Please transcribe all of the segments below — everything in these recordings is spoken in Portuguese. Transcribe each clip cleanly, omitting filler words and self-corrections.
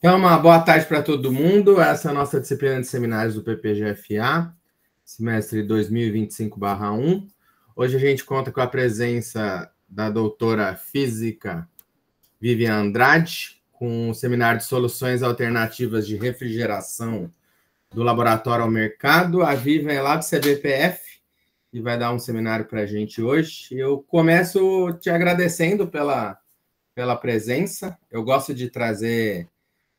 Então, uma boa tarde para todo mundo. Essa é a nossa disciplina de seminários do PPGFA, semestre 2025/1. Hoje a gente conta com a presença da doutora física Vivian Andrade, com o seminário de soluções alternativas de refrigeração do Laboratório ao Mercado. A Vivian é lá do CBPF e vai dar um seminário para a gente hoje. Eu começo te agradecendo pela presença. Eu gosto de trazer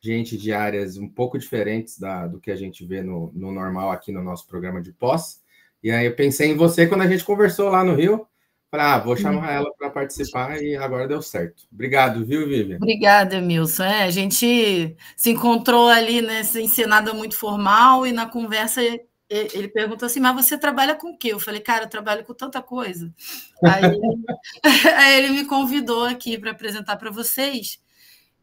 gente de áreas um pouco diferentes do que a gente vê no normal aqui no nosso programa de pós. E aí eu pensei em você quando a gente conversou lá no Rio. Falei, vou chamar ela para participar e agora deu certo. Obrigado, viu, Vivian? Obrigada, Emilson. A gente se encontrou ali sem nada muito formal e na conversa ele perguntou assim, mas você trabalha com o quê? Eu falei, cara, eu trabalho com tanta coisa. Aí ele me convidou aqui para apresentar para vocês.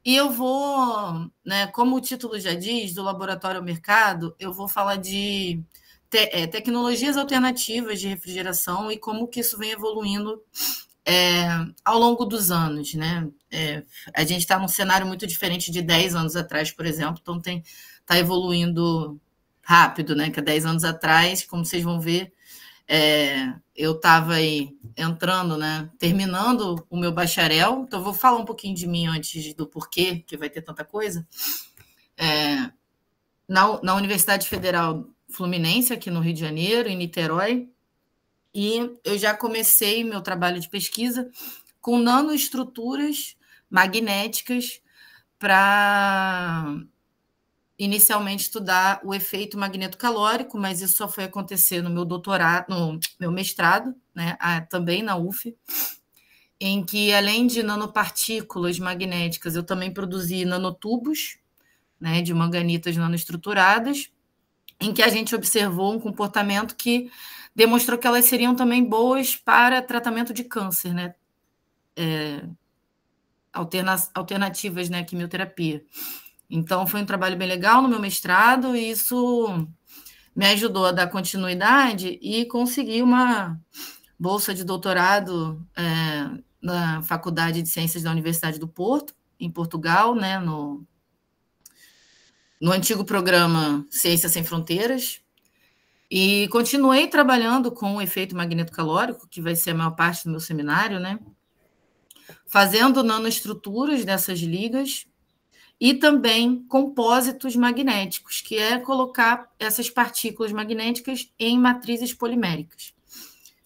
E eu vou, como o título já diz, do Laboratório ao Mercado, eu vou falar de tecnologias alternativas de refrigeração e como que isso vem evoluindo ao longo dos anos. A gente está num cenário muito diferente de 10 anos atrás, por exemplo, então está evoluindo rápido, que há 10 anos atrás, como vocês vão ver, eu estava aí entrando, terminando o meu bacharel, então eu vou falar um pouquinho de mim antes do porquê, que vai ter tanta coisa. Na Universidade Federal Fluminense, aqui no Rio de Janeiro, em Niterói, e eu já comecei meu trabalho de pesquisa com nanoestruturas magnéticas para inicialmente estudar o efeito magnetocalórico, mas isso só foi acontecer no meu doutorado, no meu mestrado, também na UF, em que, além de nanopartículas magnéticas, eu também produzi nanotubos, de manganitas nanoestruturadas, em que a gente observou um comportamento que demonstrou que elas seriam também boas para tratamento de câncer, alternativas, à quimioterapia. Então, foi um trabalho bem legal no meu mestrado e isso me ajudou a dar continuidade e conseguir uma bolsa de doutorado na Faculdade de Ciências da Universidade do Porto, em Portugal, no antigo programa Ciências Sem Fronteiras. E continuei trabalhando com o efeito magnetocalórico, que vai ser a maior parte do meu seminário, fazendo nanoestruturas dessas ligas, e também compósitos magnéticos, que é colocar essas partículas magnéticas em matrizes poliméricas.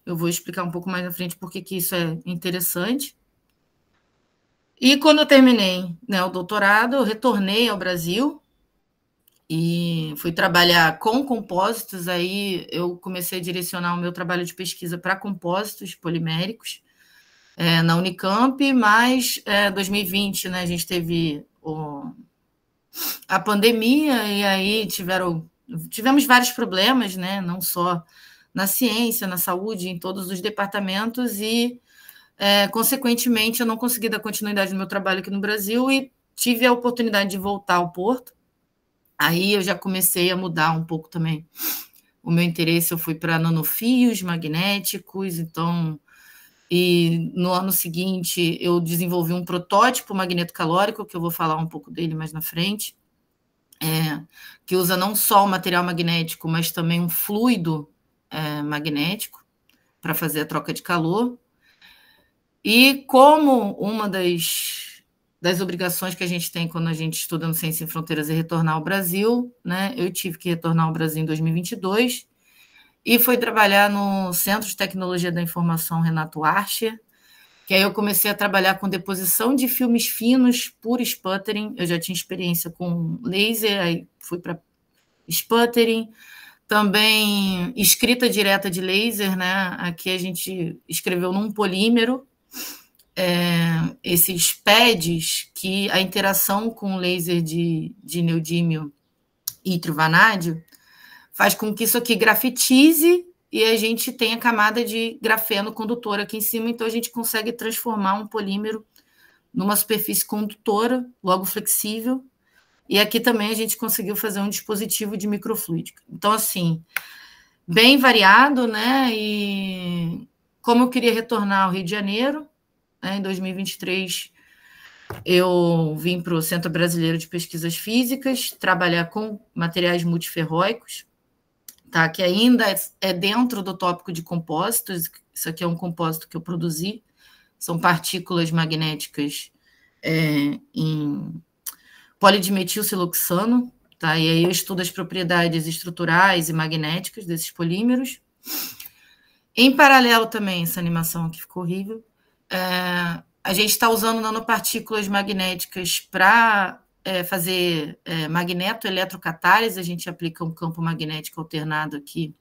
Eu vou explicar um pouco mais na frente por que isso é interessante. E quando eu terminei o doutorado, eu retornei ao Brasil e fui trabalhar com compósitos. Aí eu comecei a direcionar o meu trabalho de pesquisa para compósitos poliméricos na Unicamp, mas 2020, a gente teve a pandemia, e aí tivemos vários problemas, não só na ciência, na saúde, em todos os departamentos, e, consequentemente, eu não consegui dar continuidade no meu trabalho aqui no Brasil e tive a oportunidade de voltar ao Porto. Aí eu já comecei a mudar um pouco também o meu interesse, eu fui para nanofios magnéticos, então... E no ano seguinte eu desenvolvi um protótipo magnetocalórico, que eu vou falar um pouco dele mais na frente, que usa não só o material magnético, mas também um fluido magnético para fazer a troca de calor. E como uma das obrigações que a gente tem quando a gente estuda no Ciência Sem Fronteiras é retornar ao Brasil, eu tive que retornar ao Brasil em 2022, e fui trabalhar no Centro de Tecnologia da Informação Renato Archer, que aí eu comecei a trabalhar com deposição de filmes finos por sputtering. Eu já tinha experiência com laser, aí fui para sputtering, também escrita direta de laser, Aqui a gente escreveu num polímero esses pads, que a interação com o laser de neodímio e trivanadio faz com que isso aqui grafitize e a gente tem a camada de grafeno condutor aqui em cima, então a gente consegue transformar um polímero numa superfície condutora, logo flexível, e aqui também a gente conseguiu fazer um dispositivo de microfluídica. Então, assim, bem variado, E como eu queria retornar ao Rio de Janeiro, em 2023, eu vim para o Centro Brasileiro de Pesquisas Físicas, trabalhar com materiais multiferróicos, tá? Que ainda é dentro do tópico de compósitos. Isso aqui é um compósito que eu produzi, são partículas magnéticas em polidimetilsiloxano, tá? E aí eu estudo as propriedades estruturais e magnéticas desses polímeros. Em paralelo também, essa animação aqui ficou horrível, a gente está usando nanopartículas magnéticas para fazer magneto-eletrocatálise. A gente aplica um campo magnético alternado aqui,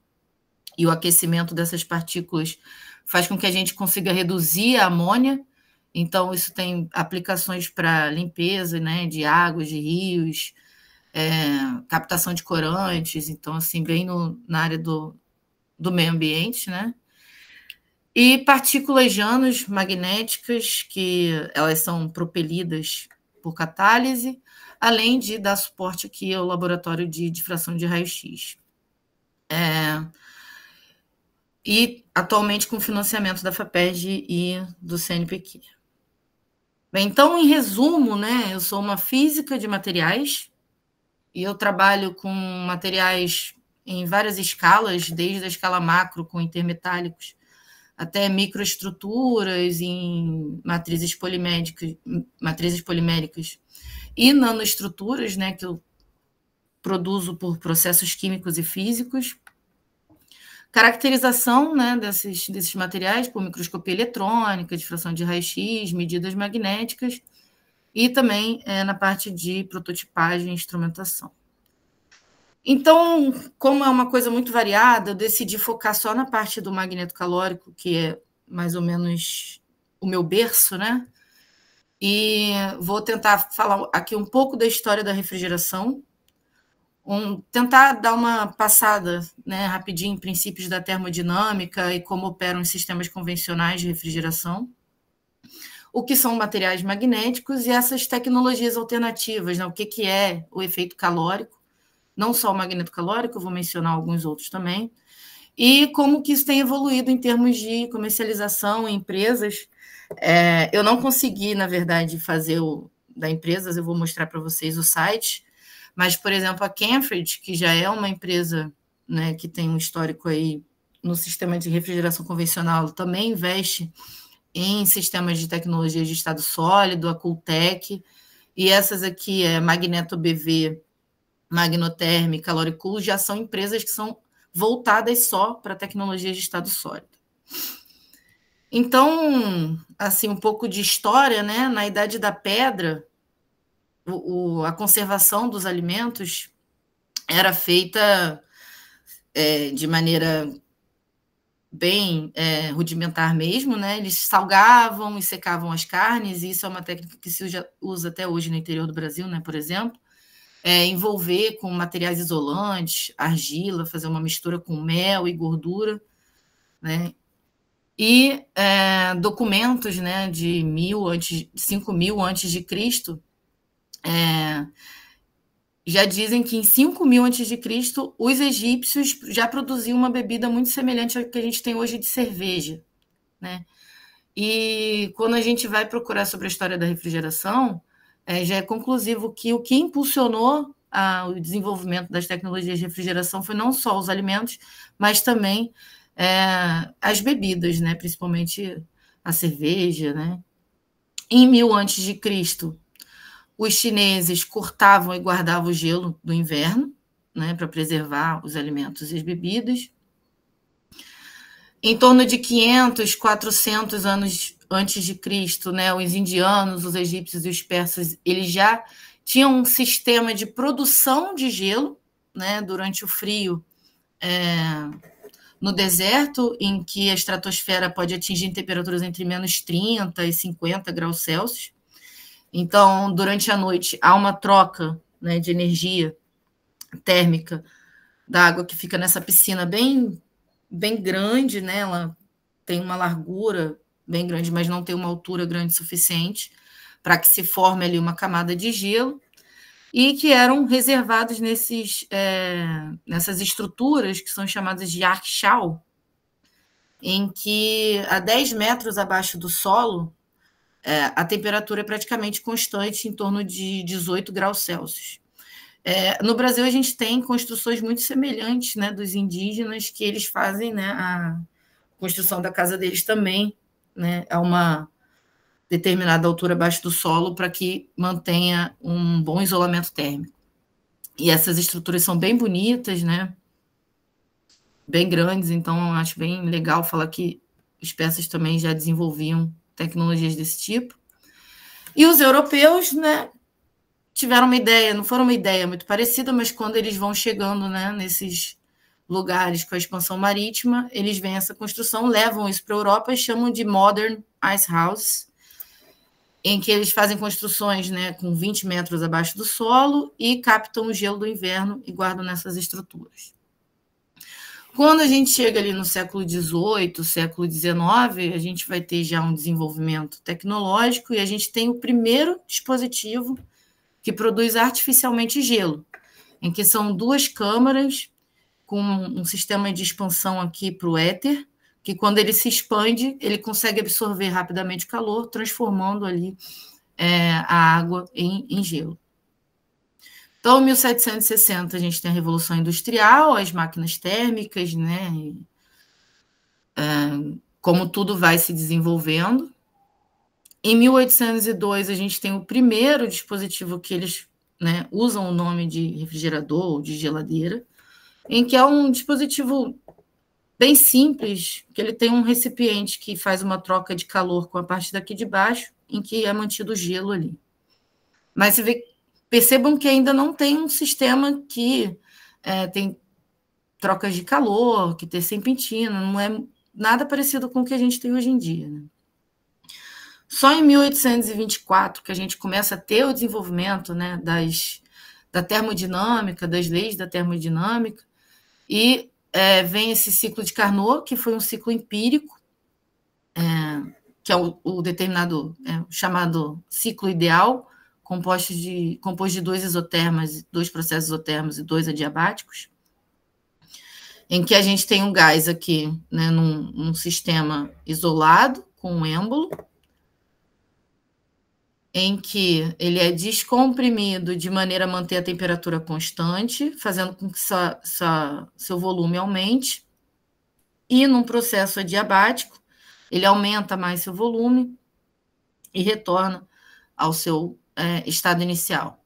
e o aquecimento dessas partículas faz com que a gente consiga reduzir a amônia. Então, isso tem aplicações para limpeza, né, de águas, de rios, captação de corantes, então, assim, bem na área do meio ambiente, né? E partículas magnéticas, que elas são propelidas por catálise, além de dar suporte aqui ao laboratório de difração de raio-x. E atualmente com financiamento da FAPERJ e do CNPq. Bem, então, em resumo, né, eu sou uma física de materiais e eu trabalho com materiais em várias escalas, desde a escala macro, com intermetálicos, até microestruturas em matrizes poliméricas e nanoestruturas, né, que eu produzo por processos químicos e físicos. Caracterização, né, desses materiais por microscopia eletrônica, difração de raio-x, medidas magnéticas, e também na parte de prototipagem e instrumentação. Então, como é uma coisa muito variada, eu decidi focar só na parte do magneto calórico, que é mais ou menos o meu berço, né? E vou tentar falar aqui um pouco da história da refrigeração, tentar dar uma passada, né, rapidinho em princípios da termodinâmica e como operam os sistemas convencionais de refrigeração, o que são materiais magnéticos e essas tecnologias alternativas, né? O que é o efeito calórico, não só o magneto calórico, eu vou mencionar alguns outros também, e como que isso tem evoluído em termos de comercialização em empresas. Eu não consegui, na verdade, fazer o da empresas, eu vou mostrar para vocês o site, mas, por exemplo, a Canfred, que já é uma empresa, né, que tem um histórico aí no sistema de refrigeração convencional, também investe em sistemas de tecnologia de estado sólido, a Cooltech, e essas aqui Magneto BV, Magnotherm, Caloricool, já são empresas que são voltadas só para tecnologias de estado sólido. Então, assim, um pouco de história, né? Na Idade da Pedra, a conservação dos alimentos era feita de maneira bem rudimentar mesmo, né? Eles salgavam e secavam as carnes, e isso é uma técnica que se usa até hoje no interior do Brasil, né? Por exemplo. Envolver com materiais isolantes, argila, fazer uma mistura com mel e gordura, né? E documentos, né, de 5.000 antes de Cristo, já dizem que em 5.000 antes de Cristo os egípcios já produziam uma bebida muito semelhante ao que a gente tem hoje de cerveja, né? E quando a gente vai procurar sobre a história da refrigeração, já é conclusivo que o que impulsionou o desenvolvimento das tecnologias de refrigeração foi não só os alimentos, mas também as bebidas, né? Principalmente a cerveja, né? Em 1000 antes de Cristo, os chineses cortavam e guardavam o gelo do inverno, né, para preservar os alimentos e as bebidas. Em torno de 500, 400 anos antes de Cristo, né, os indianos, os egípcios e os persas, eles já tinham um sistema de produção de gelo, né, durante o frio no deserto, em que a estratosfera pode atingir temperaturas entre menos 30 e 50 graus Celsius. Então, durante a noite, há uma troca, né, de energia térmica da água que fica nessa piscina bem grande, né? Ela tem uma largura bem grande, mas não tem uma altura grande o suficiente para que se forme ali uma camada de gelo, e que eram reservados nessas estruturas que são chamadas de Archal, em que a 10 metros abaixo do solo a temperatura é praticamente constante, em torno de 18 graus Celsius. No Brasil, a gente tem construções muito semelhantes, né, dos indígenas, que eles fazem, né, a construção da casa deles também, né, a uma determinada altura abaixo do solo para que mantenha um bom isolamento térmico. E essas estruturas são bem bonitas, né, bem grandes, então acho bem legal falar que os persas também já desenvolviam tecnologias desse tipo. E os europeus, né, tiveram uma ideia, não foi uma ideia muito parecida, mas quando eles vão chegando, né, nesses lugares com a expansão marítima, eles veem essa construção, levam isso para a Europa e chamam de Modern Ice House, em que eles fazem construções, né, com 20 metros abaixo do solo e captam o gelo do inverno e guardam nessas estruturas. Quando a gente chega ali no século XVIII, século XIX, a gente vai ter já um desenvolvimento tecnológico e a gente tem o primeiro dispositivo que produz artificialmente gelo, em que são 2 câmaras com um sistema de expansão aqui para o éter, que quando ele se expande, ele consegue absorver rapidamente o calor, transformando ali a água em gelo. Então, em 1760, a gente tem a Revolução Industrial, as máquinas térmicas, né? Como tudo vai se desenvolvendo. Em 1802, a gente tem o primeiro dispositivo que eles, né, usam o nome de refrigerador ou de geladeira, em que é um dispositivo bem simples, que ele tem um recipiente que faz uma troca de calor com a parte daqui de baixo, em que é mantido o gelo ali. Mas percebam que ainda não tem um sistema que tem trocas de calor, que tem serpentina, não é nada parecido com o que a gente tem hoje em dia, né? Só em 1824 que a gente começa a ter o desenvolvimento, né, da termodinâmica, das leis da termodinâmica, e vem esse ciclo de Carnot, que foi um ciclo empírico, que é o determinado, chamado ciclo ideal, composto de 2 isotermas, 2 processos isotérmicos e 2 adiabáticos, em que a gente tem um gás aqui, né, num sistema isolado, com um êmbolo, em que ele é descomprimido de maneira a manter a temperatura constante, fazendo com que seu volume aumente, e num processo adiabático, ele aumenta mais seu volume e retorna ao seu estado inicial.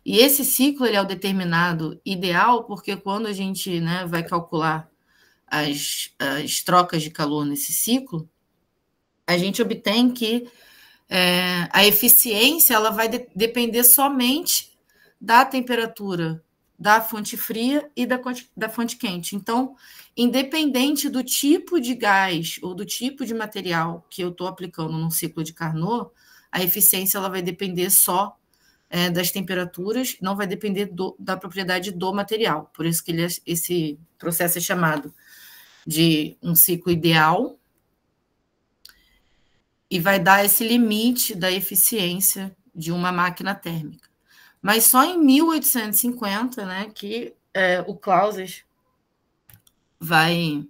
E esse ciclo ele é o determinado ideal, porque quando a gente, né, vai calcular as trocas de calor nesse ciclo, a gente obtém que a eficiência ela vai depender somente da temperatura da fonte fria e da fonte quente. Então, independente do tipo de gás ou do tipo de material que eu estou aplicando no ciclo de Carnot, a eficiência ela vai depender só das temperaturas, não vai depender da propriedade do material. Por isso que esse processo é chamado de um ciclo ideal, e vai dar esse limite da eficiência de uma máquina térmica. Mas só em 1850, né, que o Clausewitz vai,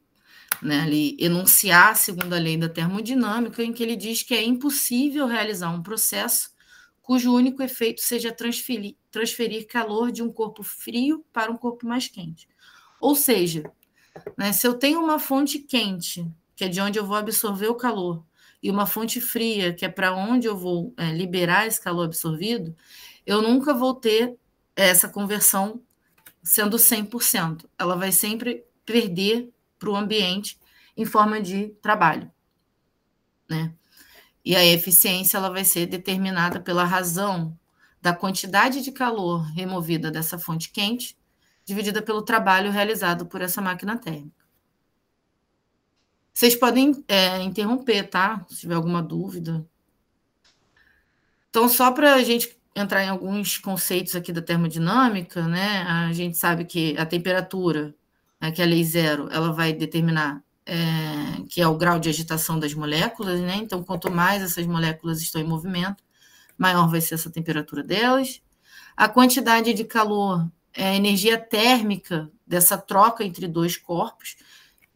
né, ali, enunciar a segunda lei da termodinâmica, em que ele diz que é impossível realizar um processo cujo único efeito seja transferir calor de um corpo frio para um corpo mais quente. Ou seja, né, se eu tenho uma fonte quente, que é de onde eu vou absorver o calor, e uma fonte fria, que é para onde eu vou liberar esse calor absorvido, eu nunca vou ter essa conversão sendo 100%. Ela vai sempre perder para o ambiente em forma de trabalho, né? E a eficiência ela vai ser determinada pela razão da quantidade de calor removida dessa fonte quente, dividida pelo trabalho realizado por essa máquina térmica. Vocês podem interromper, tá? Se tiver alguma dúvida. Então, só para a gente entrar em alguns conceitos aqui da termodinâmica, né? A gente sabe que a temperatura, né, que é a lei zero, ela vai determinar que é o grau de agitação das moléculas, né? Então, quanto mais essas moléculas estão em movimento, maior vai ser essa temperatura delas. A quantidade de calor é a energia térmica dessa troca entre 2 corpos,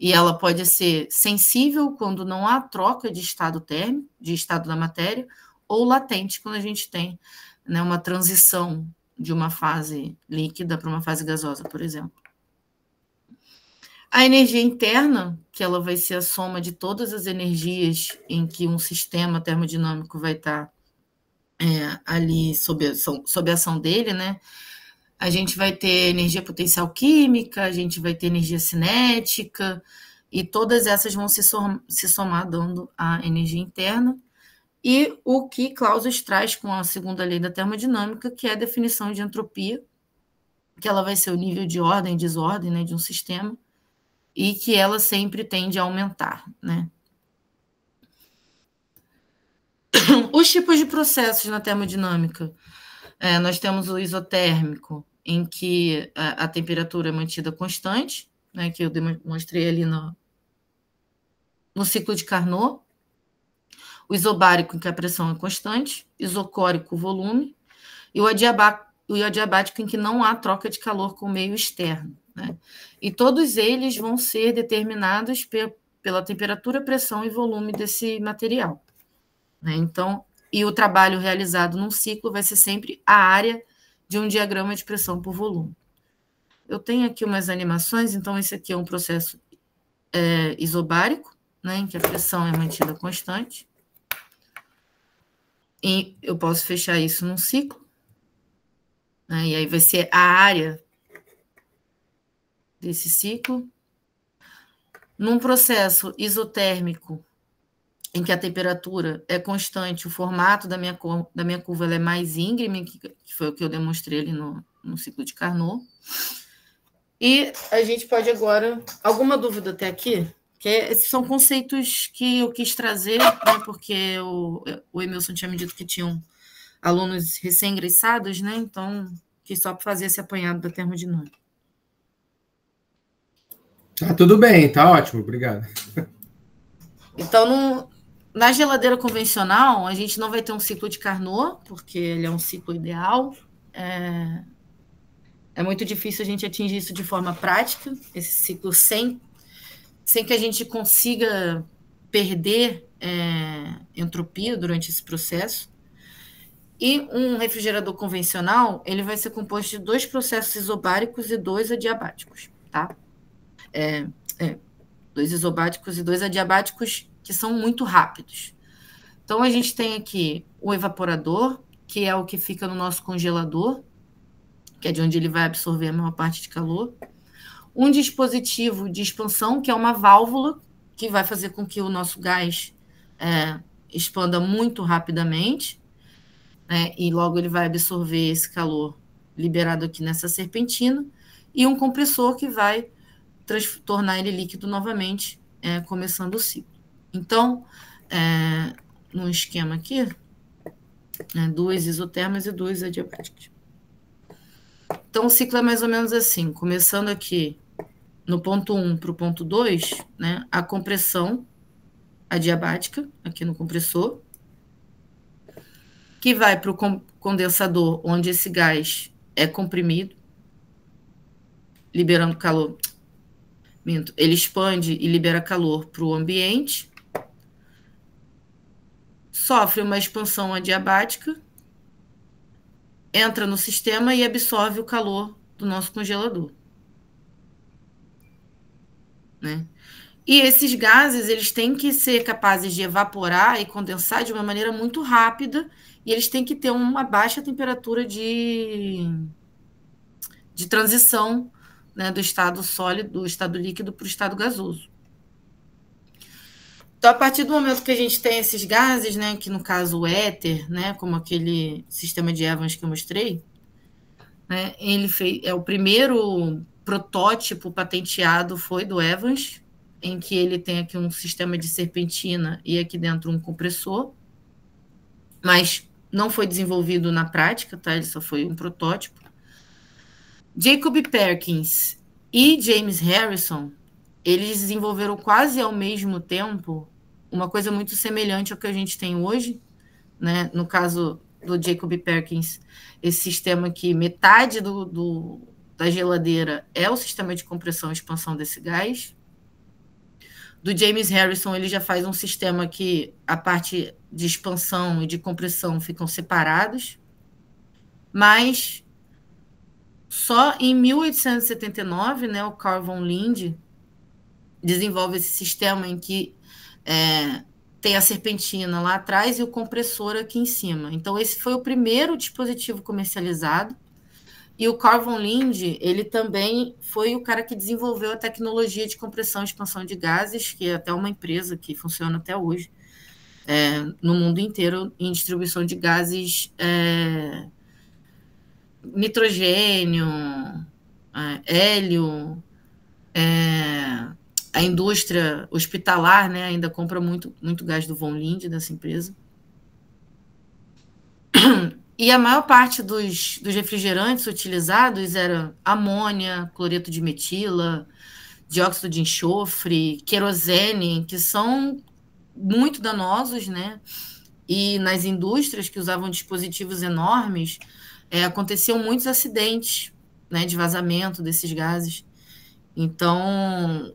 e ela pode ser sensível quando não há troca de estado térmico, de estado da matéria, ou latente, quando a gente tem, né, uma transição de uma fase líquida para uma fase gasosa, por exemplo. A energia interna, que ela vai ser a soma de todas as energias em que um sistema termodinâmico vai estar ali sob a ação dele, né? A gente vai ter energia potencial química, a gente vai ter energia cinética, e todas essas vão se somar dando a energia interna. E o que Clausius traz com a segunda lei da termodinâmica, que é a definição de entropia, que ela vai ser o nível de ordem e desordem, né, de um sistema, e que ela sempre tende a aumentar, né? Os tipos de processos na termodinâmica. Nós temos o isotérmico, em que a temperatura é mantida constante, né, que eu demonstrei ali no ciclo de Carnot. O isobárico, em que a pressão é constante. Isocórico, o volume. E o adiabático, em que não há troca de calor com o meio externo, né? E todos eles vão ser determinados pela temperatura, pressão e volume desse material, né? Então, e o trabalho realizado num ciclo vai ser sempre a área de um diagrama de pressão por volume. Eu tenho aqui umas animações, então esse aqui é um processo isobárico, né, em que a pressão é mantida constante. E eu posso fechar isso num ciclo, né, e aí vai ser a área desse ciclo. Num processo isotérmico, em que a temperatura é constante, o formato da minha curva ela é mais íngreme, que foi o que eu demonstrei ali no ciclo de Carnot. E a gente pode agora... Alguma dúvida até aqui? Que esses são conceitos que eu quis trazer, né, porque o Emilson tinha me dito que tinham alunos recém-ingressados, né? Então, quis só fazer esse apanhado da termodinâmica. Tá tudo bem, tá ótimo, obrigado. Então, na geladeira convencional, a gente não vai ter um ciclo de Carnot, porque ele é um ciclo ideal. É muito difícil a gente atingir isso de forma prática, esse ciclo sem que a gente consiga perder entropia durante esse processo. E um refrigerador convencional, ele vai ser composto de 2 processos isobáricos e 2 adiabáticos, tá? 2 isobáticos e 2 adiabáticos que são muito rápidos. Então, a gente tem aqui o evaporador, que é o que fica no nosso congelador, que é de onde ele vai absorver a maior parte de calor. Um dispositivo de expansão, que é uma válvula, que vai fazer com que o nosso gás expanda muito rapidamente, né, e logo ele vai absorver esse calor liberado aqui nessa serpentina, e um compressor que vai tornar ele líquido novamente, começando o ciclo. Então, no esquema aqui, 2 isotermas e 2 adiabáticos. Então, o ciclo é mais ou menos assim, começando aqui no ponto 1 para o ponto 2, né, a compressão adiabática, aqui no compressor, que vai para o condensador, onde esse gás é comprimido, liberando calor. Ele expande e libera calor para o ambiente, sofre uma expansão adiabática, entra no sistema e absorve o calor do nosso congelador, né? E esses gases, eles têm que ser capazes de evaporar e condensar de uma maneira muito rápida, e eles têm que ter uma baixa temperatura de transição, né, do estado sólido, do estado líquido para o estado gasoso. Então, a partir do momento que a gente tem esses gases, né, que no caso o éter, né, como aquele sistema de Evans que eu mostrei, né, ele é o primeiro protótipo patenteado foi do Evans, em que ele tem aqui um sistema de serpentina e aqui dentro um compressor, mas não foi desenvolvido na prática, tá? Ele só foi um protótipo. Jacob Perkins e James Harrison, eles desenvolveram quase ao mesmo tempo uma coisa muito semelhante ao que a gente tem hoje, né? No caso do Jacob Perkins, esse sistema que metade da geladeira é o sistema de compressão e expansão desse gás. do James Harrison, ele já faz um sistema que a parte de expansão e de compressão ficam separados, mas só em 1879, né, o Carl von Linde desenvolve esse sistema em que tem a serpentina lá atrás e o compressor aqui em cima. Então, esse foi o primeiro dispositivo comercializado. E o Carl von Linde, ele também foi o cara que desenvolveu a tecnologia de compressão e expansão de gases, que é até uma empresa que funciona até hoje, no mundo inteiro, em distribuição de gases, nitrogênio, hélio, a indústria hospitalar, né, ainda compra muito gás do von Linde, dessa empresa. E a maior parte dos refrigerantes utilizados era amônia, cloreto de metila, dióxido de enxofre, querosene, que são muito danosos, né? E nas indústrias que usavam dispositivos enormes, aconteciam muitos acidentes, né, de vazamento desses gases. Então,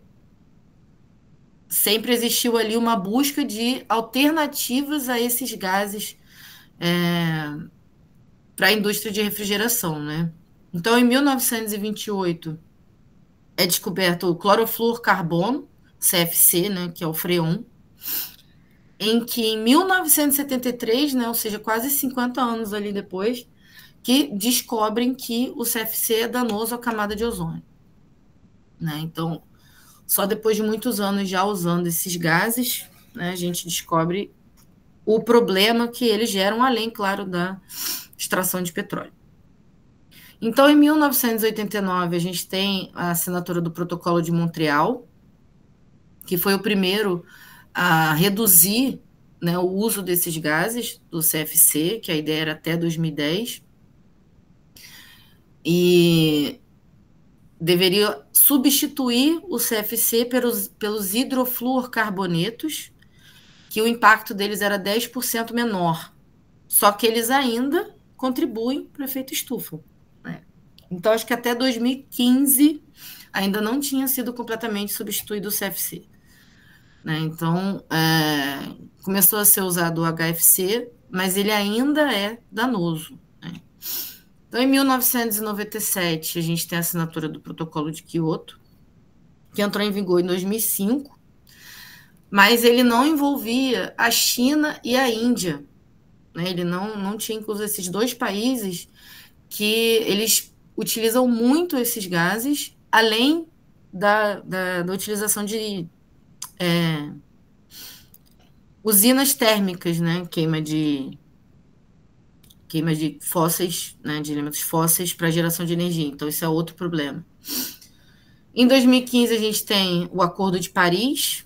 sempre existiu ali uma busca de alternativas a esses gases para a indústria de refrigeração, né? Então, em 1928, é descoberto o clorofluorcarbono, CFC, né, que é o freon, em que em 1973, né, ou seja, quase 50 anos ali depois, que descobrem que o CFC é danoso à camada de ozônio, né? Então, só depois de muitos anos já usando esses gases, né, a gente descobre o problema que eles geram, além, claro, da extração de petróleo. Então, em 1989, a gente tem a assinatura do Protocolo de Montreal, que foi o primeiro a reduzir, né, o uso desses gases, do CFC, que a ideia era até 2010, e deveria substituir o CFC pelos hidrofluorcarbonetos, que o impacto deles era 10% menor, só que eles ainda contribuem para o efeito estufa. Então, acho que até 2015 ainda não tinha sido completamente substituído o CFC. Né? Então, começou a ser usado o HFC, mas ele ainda é danoso. Né? Então, em 1997, a gente tem a assinatura do Protocolo de Kyoto, que entrou em vigor em 2005, mas ele não envolvia a China e a Índia. Né? Ele não tinha incluso esses dois países que eles utilizam muito esses gases, além da utilização de usinas térmicas, né? Queima de fósseis, né? De elementos fósseis para geração de energia. Então, isso é outro problema. Em 2015, a gente tem o Acordo de Paris,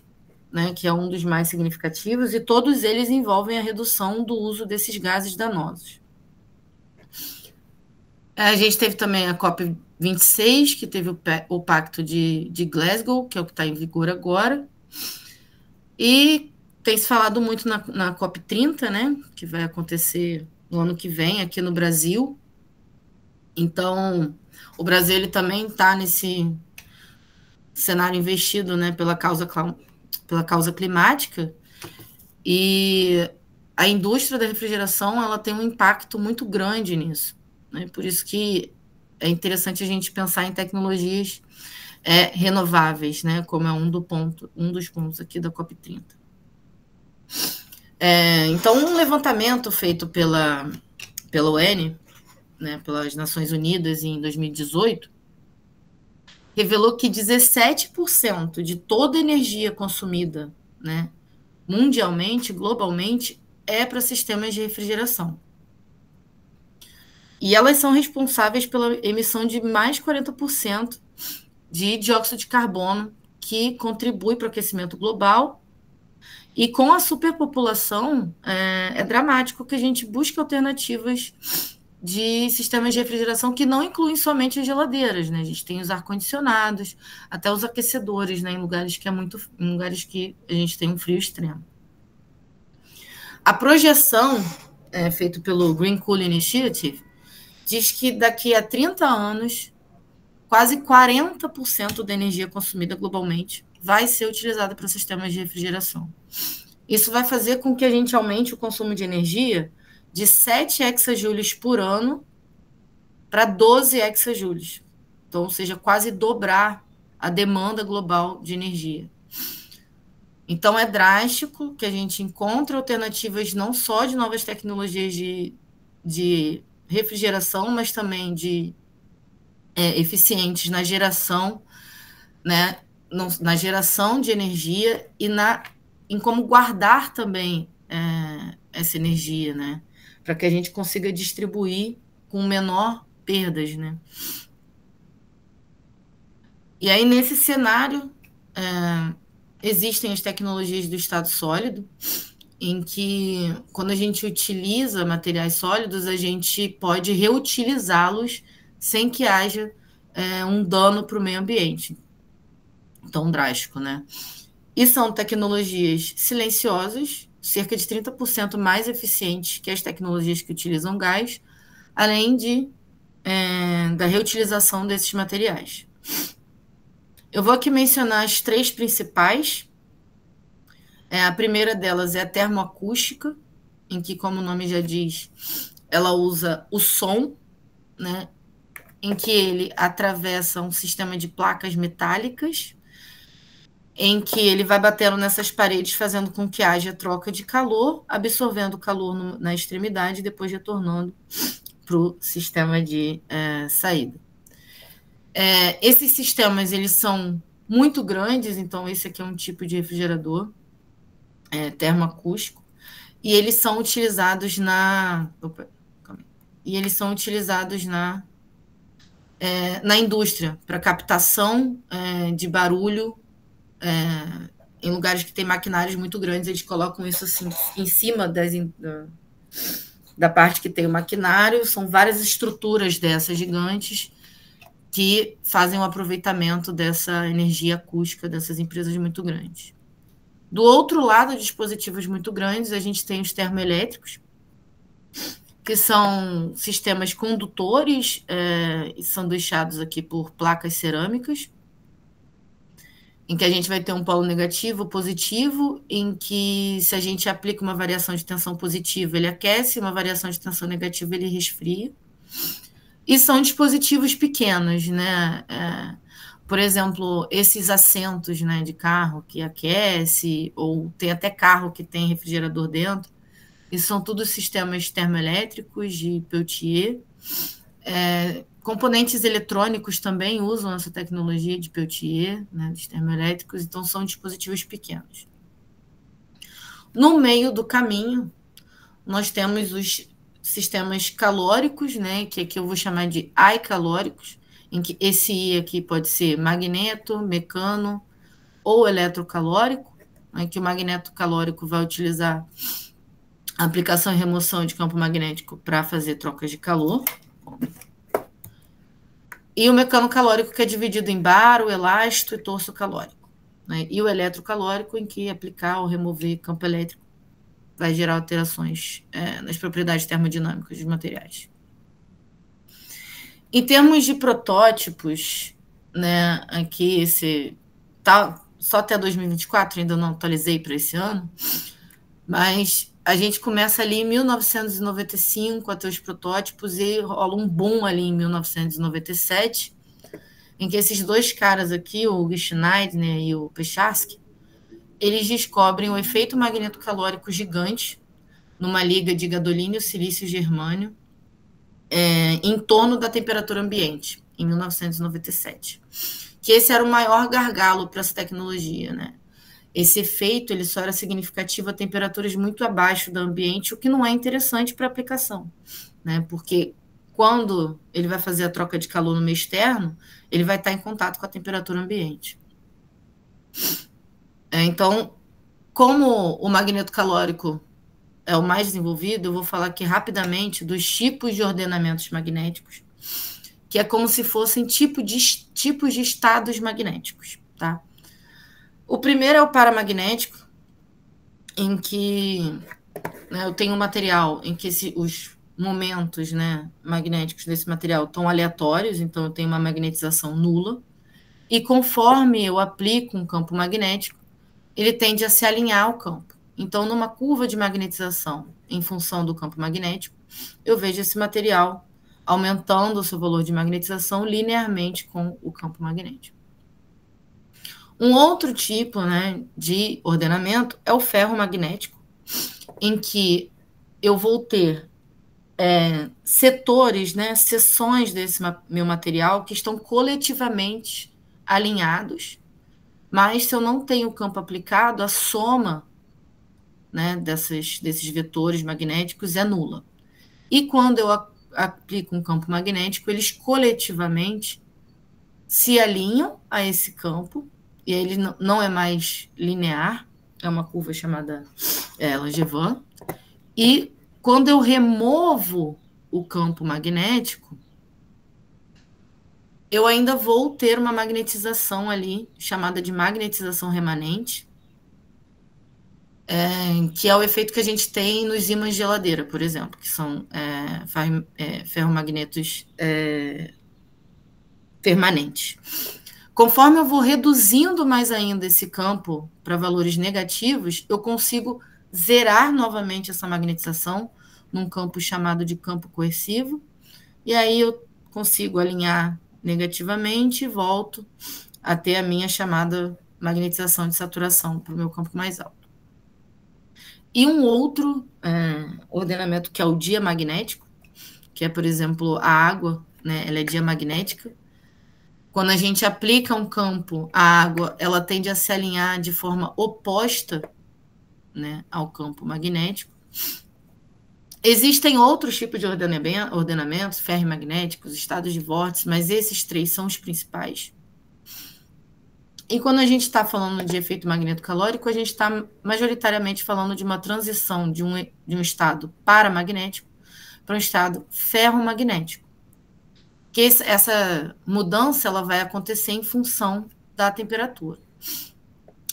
né? Que é um dos mais significativos, e todos eles envolvem a redução do uso desses gases danosos. A gente teve também a COP26, que teve o Pacto de Glasgow, que é o que está em vigor agora. E tem se falado muito na COP30, né? Que vai acontecer no ano que vem aqui no Brasil. Então, o Brasil ele também está nesse cenário investido, né, pela causa climática. E a indústria da refrigeração ela tem um impacto muito grande nisso. Né? Por isso que é interessante a gente pensar em tecnologias renováveis, né? Como é um dos pontos aqui da COP30. Então, um levantamento feito pela ONU, né, pelas Nações Unidas em 2018, revelou que 17% de toda a energia consumida, né, mundialmente, globalmente, é para sistemas de refrigeração. E elas são responsáveis pela emissão de mais 40% de dióxido de carbono, que contribui para o aquecimento global. E com a superpopulação, é dramático que a gente busque alternativas de sistemas de refrigeração que não incluem somente as geladeiras. Né? A gente tem os ar-condicionados, até os aquecedores, né? em lugares que a gente tem um frio extremo. A projeção feita pelo Green Cool Initiative diz que daqui a 30 anos, quase 40% da energia consumida globalmente vai ser utilizada para sistemas de refrigeração. Isso vai fazer com que a gente aumente o consumo de energia de 7 exajoules por ano para 12 exajoules. Então, ou seja, quase dobrar a demanda global de energia. Então, é drástico que a gente encontre alternativas não só de novas tecnologias de refrigeração, mas também de eficientes na geração, né, na geração de energia e em como guardar também essa energia, né, para que a gente consiga distribuir com menor perdas, né. E aí, nesse cenário, existem as tecnologias do estado sólido, em que, quando a gente utiliza materiais sólidos, a gente pode reutilizá-los sem que haja um dano para o meio ambiente tão drástico, né? E são tecnologias silenciosas, cerca de 30% mais eficientes que as tecnologias que utilizam gás, além da reutilização desses materiais. Eu vou aqui mencionar as 3 principais. A primeira delas é a termoacústica, em que, como o nome já diz, ela usa o som, né, em que ele atravessa um sistema de placas metálicas, em que ele vai batendo nessas paredes, fazendo com que haja troca de calor, absorvendo o calor na extremidade e depois retornando para o sistema de saída. Esses sistemas, eles são muito grandes, então esse aqui é um tipo de refrigerador termoacústico, e eles são utilizados na indústria, para captação de barulho, em lugares que tem maquinários muito grandes, eles colocam isso assim em cima da parte que tem o maquinário. São várias estruturas dessas gigantes que fazem o aproveitamento dessa energia acústica dessas empresas muito grandes. Do outro lado, dispositivos muito grandes, a gente tem os termoelétricos, que são sistemas condutores sanduichados aqui por placas cerâmicas, em que a gente vai ter um polo negativo, positivo, em que, se a gente aplica uma variação de tensão positiva, ele aquece, uma variação de tensão negativa, ele resfria. E são dispositivos pequenos, né? Por exemplo, esses assentos, né, de carro que aquece, ou tem até carro que tem refrigerador dentro, e são todos sistemas termoelétricos de Peltier. Componentes eletrônicos também usam essa tecnologia de Peltier, né, dos termoelétricos, então são dispositivos pequenos. No meio do caminho, nós temos os sistemas calóricos, né, que aqui eu vou chamar de aicalóricos, em que esse I aqui pode ser magneto, mecano ou eletrocalórico, né, que o magneto calórico vai utilizar a aplicação e remoção de campo magnético para fazer trocas de calor. E o mecano calórico, que é dividido em baro, elasto e torso calórico, né? E o eletrocalórico, em que aplicar ou remover campo elétrico vai gerar alterações nas propriedades termodinâmicas dos materiais. Em termos de protótipos, né, aqui só até 2024, ainda não atualizei para esse ano, mas a gente começa ali em 1995 a ter os protótipos e rola um boom ali em 1997, em que esses 2 caras aqui, o Schneider e o Pecharsky, eles descobrem o efeito magnetocalórico gigante numa liga de gadolínio, silício e germânio em torno da temperatura ambiente, em 1997. Que esse era o maior gargalo para essa tecnologia, né? Esse efeito ele só era significativo a temperaturas muito abaixo do ambiente, o que não é interessante para a aplicação, né? Porque quando ele vai fazer a troca de calor no meio externo, ele vai estar em contato com a temperatura ambiente. Então, como o magneto calórico é o mais desenvolvido, eu vou falar aqui rapidamente dos tipos de ordenamentos magnéticos, que é como se fossem tipos de estados magnéticos, tá? O primeiro é o paramagnético, em que eu tenho um material em que os momentos, né, magnéticos desse material estão aleatórios, então eu tenho uma magnetização nula. E conforme eu aplico um campo magnético, ele tende a se alinhar ao campo. Então, numa curva de magnetização em função do campo magnético, eu vejo esse material aumentando o seu valor de magnetização linearmente com o campo magnético. Um outro tipo, né, de ordenamento é o ferromagnético, em que eu vou ter setores, né, seções desse meu material que estão coletivamente alinhados, mas se eu não tenho campo aplicado, a soma, né, desses vetores magnéticos é nula. E quando eu aplico um campo magnético, eles coletivamente se alinham a esse campo, e ele não é mais linear, é uma curva chamada Langevin, e quando eu removo o campo magnético, eu ainda vou ter uma magnetização ali, chamada de magnetização remanente, que é o efeito que a gente tem nos ímãs de geladeira, por exemplo, que são ferromagnetos permanentes. Conforme eu vou reduzindo mais ainda esse campo para valores negativos, eu consigo zerar novamente essa magnetização num campo chamado de campo coercivo, e aí eu consigo alinhar negativamente e volto a ter a minha chamada magnetização de saturação para o meu campo mais alto. E um outro ordenamento que é o diamagnético, que é, por exemplo, a água, né, ela é diamagnética. Quando a gente aplica um campo, a água ela tende a se alinhar de forma oposta, né, ao campo magnético. Existem outros tipos de ordenamentos, ferrimagnéticos, estados de vórtice, mas esses três são os principais. E quando a gente está falando de efeito magnetocalórico, a gente está majoritariamente falando de uma transição de um estado paramagnético para um estado ferromagnético. Que essa mudança ela vai acontecer em função da temperatura.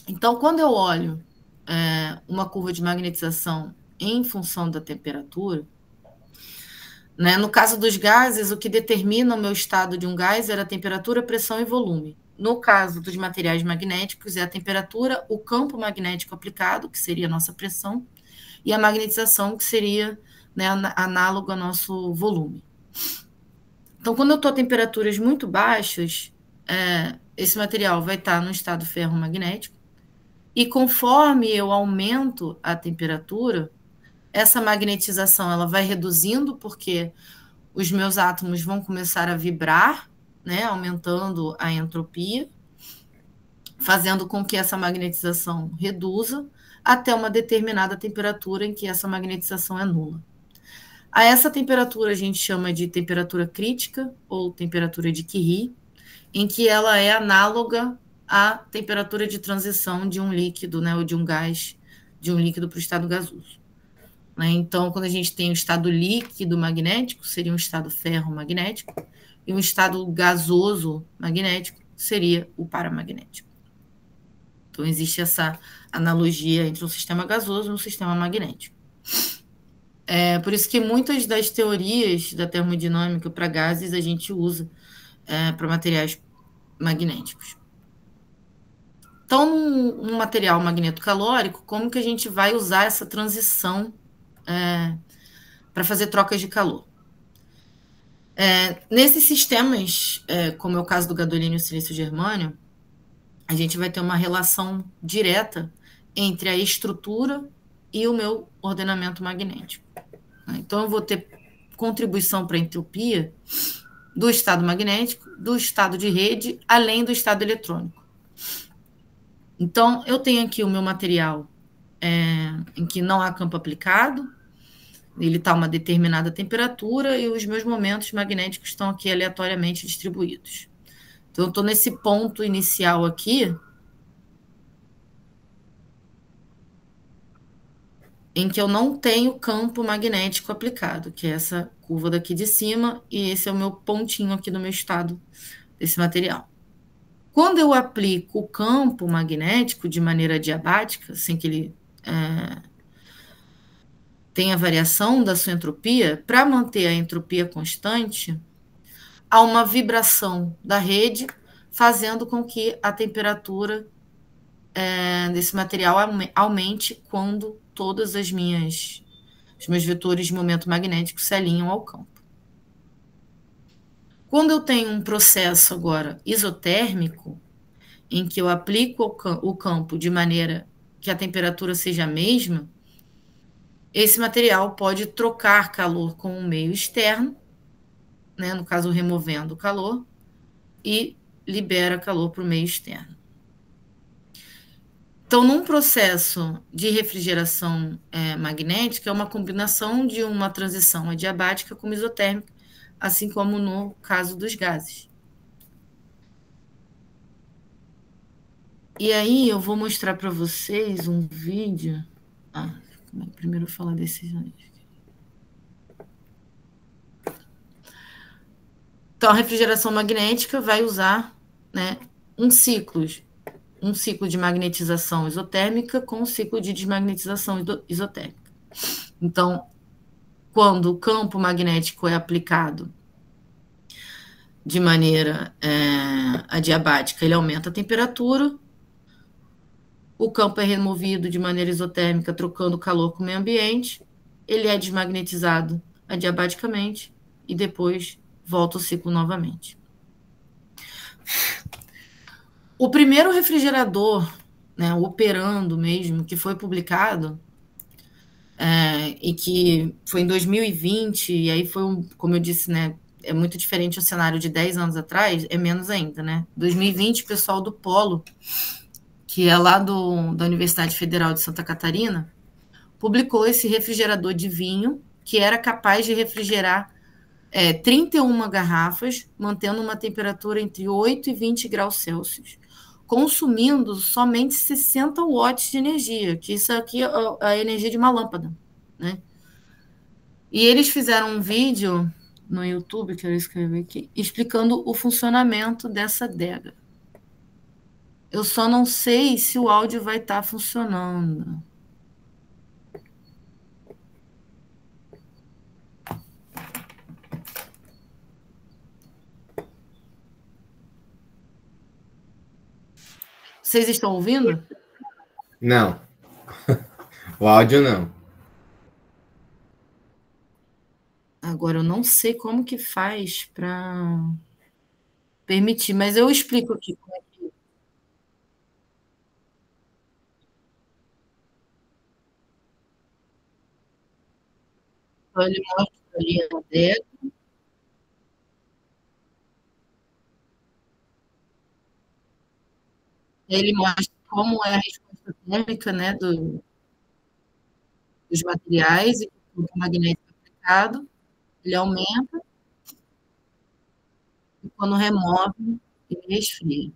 Então, quando eu olho uma curva de magnetização em função da temperatura, né, no caso dos gases, o que determina o meu estado de um gás era a temperatura, pressão e volume. No caso dos materiais magnéticos, é a temperatura, o campo magnético aplicado, que seria a nossa pressão, e a magnetização, que seria, né, análogo ao nosso volume. Então, quando eu estou a temperaturas muito baixas, esse material vai estar no estado ferromagnético, e conforme eu aumento a temperatura, essa magnetização ela vai reduzindo, porque os meus átomos vão começar a vibrar, né, aumentando a entropia, fazendo com que essa magnetização reduza até uma determinada temperatura em que essa magnetização é nula. A essa temperatura a gente chama de temperatura crítica ou temperatura de Curie, em que ela é análoga à temperatura de transição de um líquido, né, ou de um gás, de um líquido para o estado gasoso. Então, quando a gente tem o estado líquido magnético, seria um estado ferromagnético, e um estado gasoso magnético seria o paramagnético. Então, existe essa analogia entre um sistema gasoso e um sistema magnético. Por isso que muitas das teorias da termodinâmica para gases a gente usa para materiais magnéticos. Então, num material magnetocalórico, como que a gente vai usar essa transição para fazer trocas de calor? Nesses sistemas, como é o caso do gadolínio e silício germânio, a gente vai ter uma relação direta entre a estrutura e o meu ordenamento magnético. Então, eu vou ter contribuição para a entropia do estado magnético, do estado de rede, além do estado eletrônico. Então, eu tenho aqui o meu material em que não há campo aplicado, ele está a uma determinada temperatura e os meus momentos magnéticos estão aqui aleatoriamente distribuídos. Então, eu estou nesse ponto inicial aqui, em que eu não tenho campo magnético aplicado, que é essa curva daqui de cima, e esse é o meu pontinho aqui do meu estado desse material. Quando eu aplico o campo magnético de maneira adiabática, sem que ele tenha variação da sua entropia, para manter a entropia constante, há uma vibração da rede, fazendo com que a temperatura desse material aumente quando todas os meus vetores de momento magnético se alinham ao campo. Quando eu tenho um processo agora isotérmico, em que eu aplico o campo de maneira que a temperatura seja a mesma, esse material pode trocar calor com o meio externo, né, no caso removendo o calor, e libera calor para o meio externo. Então, num processo de refrigeração magnética, é uma combinação de uma transição adiabática com isotérmica, assim como no caso dos gases. E aí eu vou mostrar para vocês um vídeo. Primeiro eu vou falar desses. Então, a refrigeração magnética vai usar, né, um ciclo de magnetização isotérmica com um ciclo de desmagnetização isotérmica. Então, quando o campo magnético é aplicado de maneira adiabática, ele aumenta a temperatura. O campo é removido de maneira isotérmica, trocando calor com o meio ambiente. Ele é desmagnetizado adiabaticamente e depois volta o ciclo novamente. O primeiro refrigerador, né, operando mesmo, que foi publicado, e que foi em 2020, e aí foi, como eu disse, né, é muito diferente o cenário de 10 anos atrás, é menos ainda, né? 2020, o pessoal do Polo, que é lá da Universidade Federal de Santa Catarina, publicou esse refrigerador de vinho, que era capaz de refrigerar 31 garrafas, mantendo uma temperatura entre 8 e 20 graus Celsius, consumindo somente 60 watts de energia, que isso aqui é a energia de uma lâmpada, né? E eles fizeram um vídeo no YouTube, que eu escrevi aqui, explicando o funcionamento dessa adega. Eu só não sei se o áudio vai estar funcionando. Vocês estão ouvindo? Não. O áudio não. Agora, eu não sei como que faz para permitir, mas eu explico aqui como é que. Então, ele mostra ali a adega. Ele mostra como é a resposta térmica, né, dos materiais e do campo magnético aplicado. Ele aumenta e quando remove, ele resfria.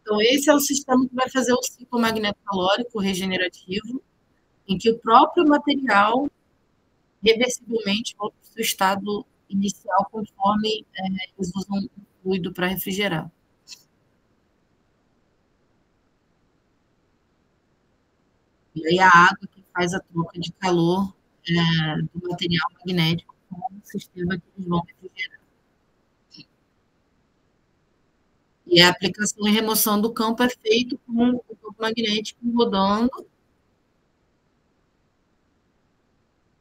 Então, esse é o sistema que vai fazer o ciclo magnetocalórico regenerativo, em que o próprio material reversivelmente volta para o seu estado inicial, conforme eles usam um fluido para refrigerar. E aí a água que faz a troca de calor do material magnético com o sistema que eles vão refrigerar. E a aplicação e remoção do campo é feito com o campo magnético rodando.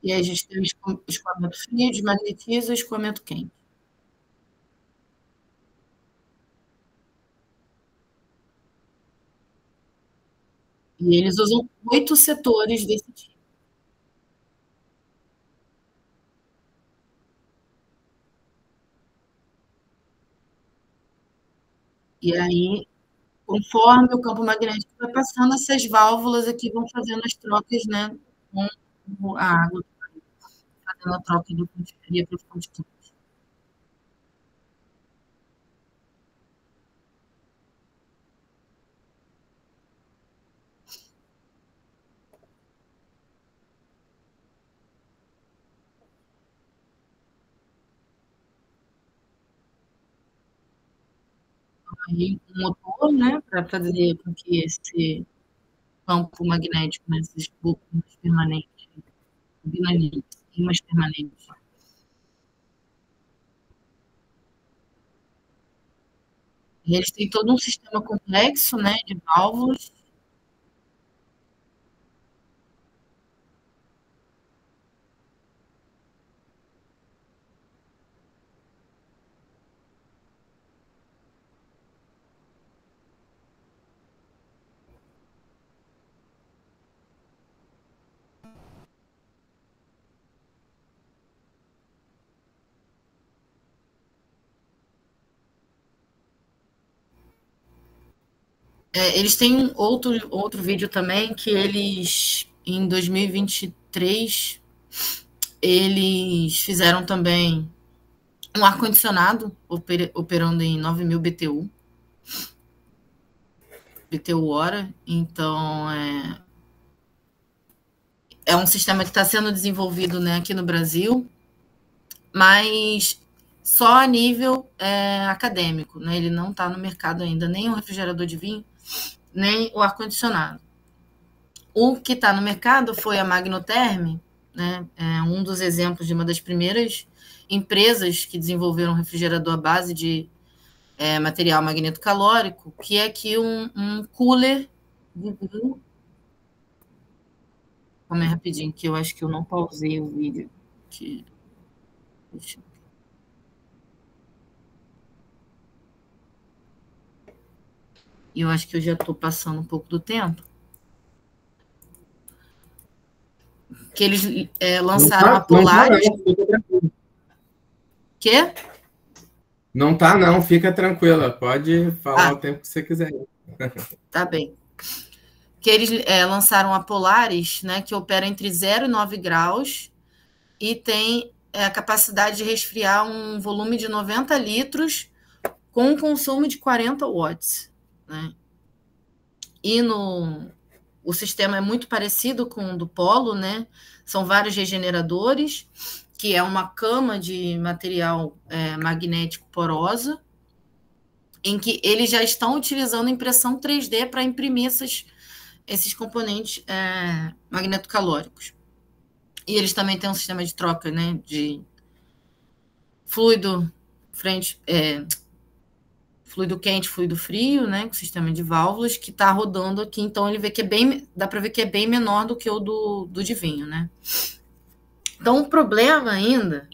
E aí a gente tem o escoamento frio, desmagnetiza e o escoamento quente. E eles usam 8 setores desse tipo. E aí, conforme o campo magnético vai passando, essas válvulas aqui vão fazendo as trocas, né, com a água, fazendo a troca do fonte fria para o fonte quente. Aí, um motor, né, para fazer com que esse campo magnético, né, esses blocos permanentes, Imãs permanentes. E eles têm todo um sistema complexo, né, de válvulas. Eles têm outro vídeo também que eles, em 2023, eles fizeram também um ar-condicionado operando em 9.000 BTU hora. Então, é um sistema que está sendo desenvolvido, né, aqui no Brasil, mas só a nível acadêmico, né? Ele não está no mercado ainda, nem o refrigerador de vinho, nem o ar-condicionado. O que está no mercado foi a Magnoterm, né? Um dos exemplos de uma das primeiras empresas que desenvolveram um refrigerador à base de material magnetocalórico, que é aqui um cooler de vinho. Calma aí rapidinho, que eu acho que eu não pausei o vídeo. E eu acho que eu já estou passando um pouco do tempo. Que eles lançaram a Polaris. Quê? Não tá, não. Fica tranquila. Pode falar o tempo que você quiser. Tá bem. Que eles lançaram a Polaris, né, que opera entre 0 e 9 graus e tem a capacidade de resfriar um volume de 90 litros com um consumo de 40 watts. Né? E o sistema é muito parecido com o do Polo, né? São vários regeneradores, que é uma cama de material magnético porosa, em que eles já estão utilizando impressão 3D para imprimir esses componentes magnetocalóricos. E eles também têm um sistema de troca, né, de fluido fluido quente, fluido frio, né, com sistema de válvulas que está rodando aqui. Então ele vê que dá para ver que é bem menor do que o do de vinho, né? Então o problema ainda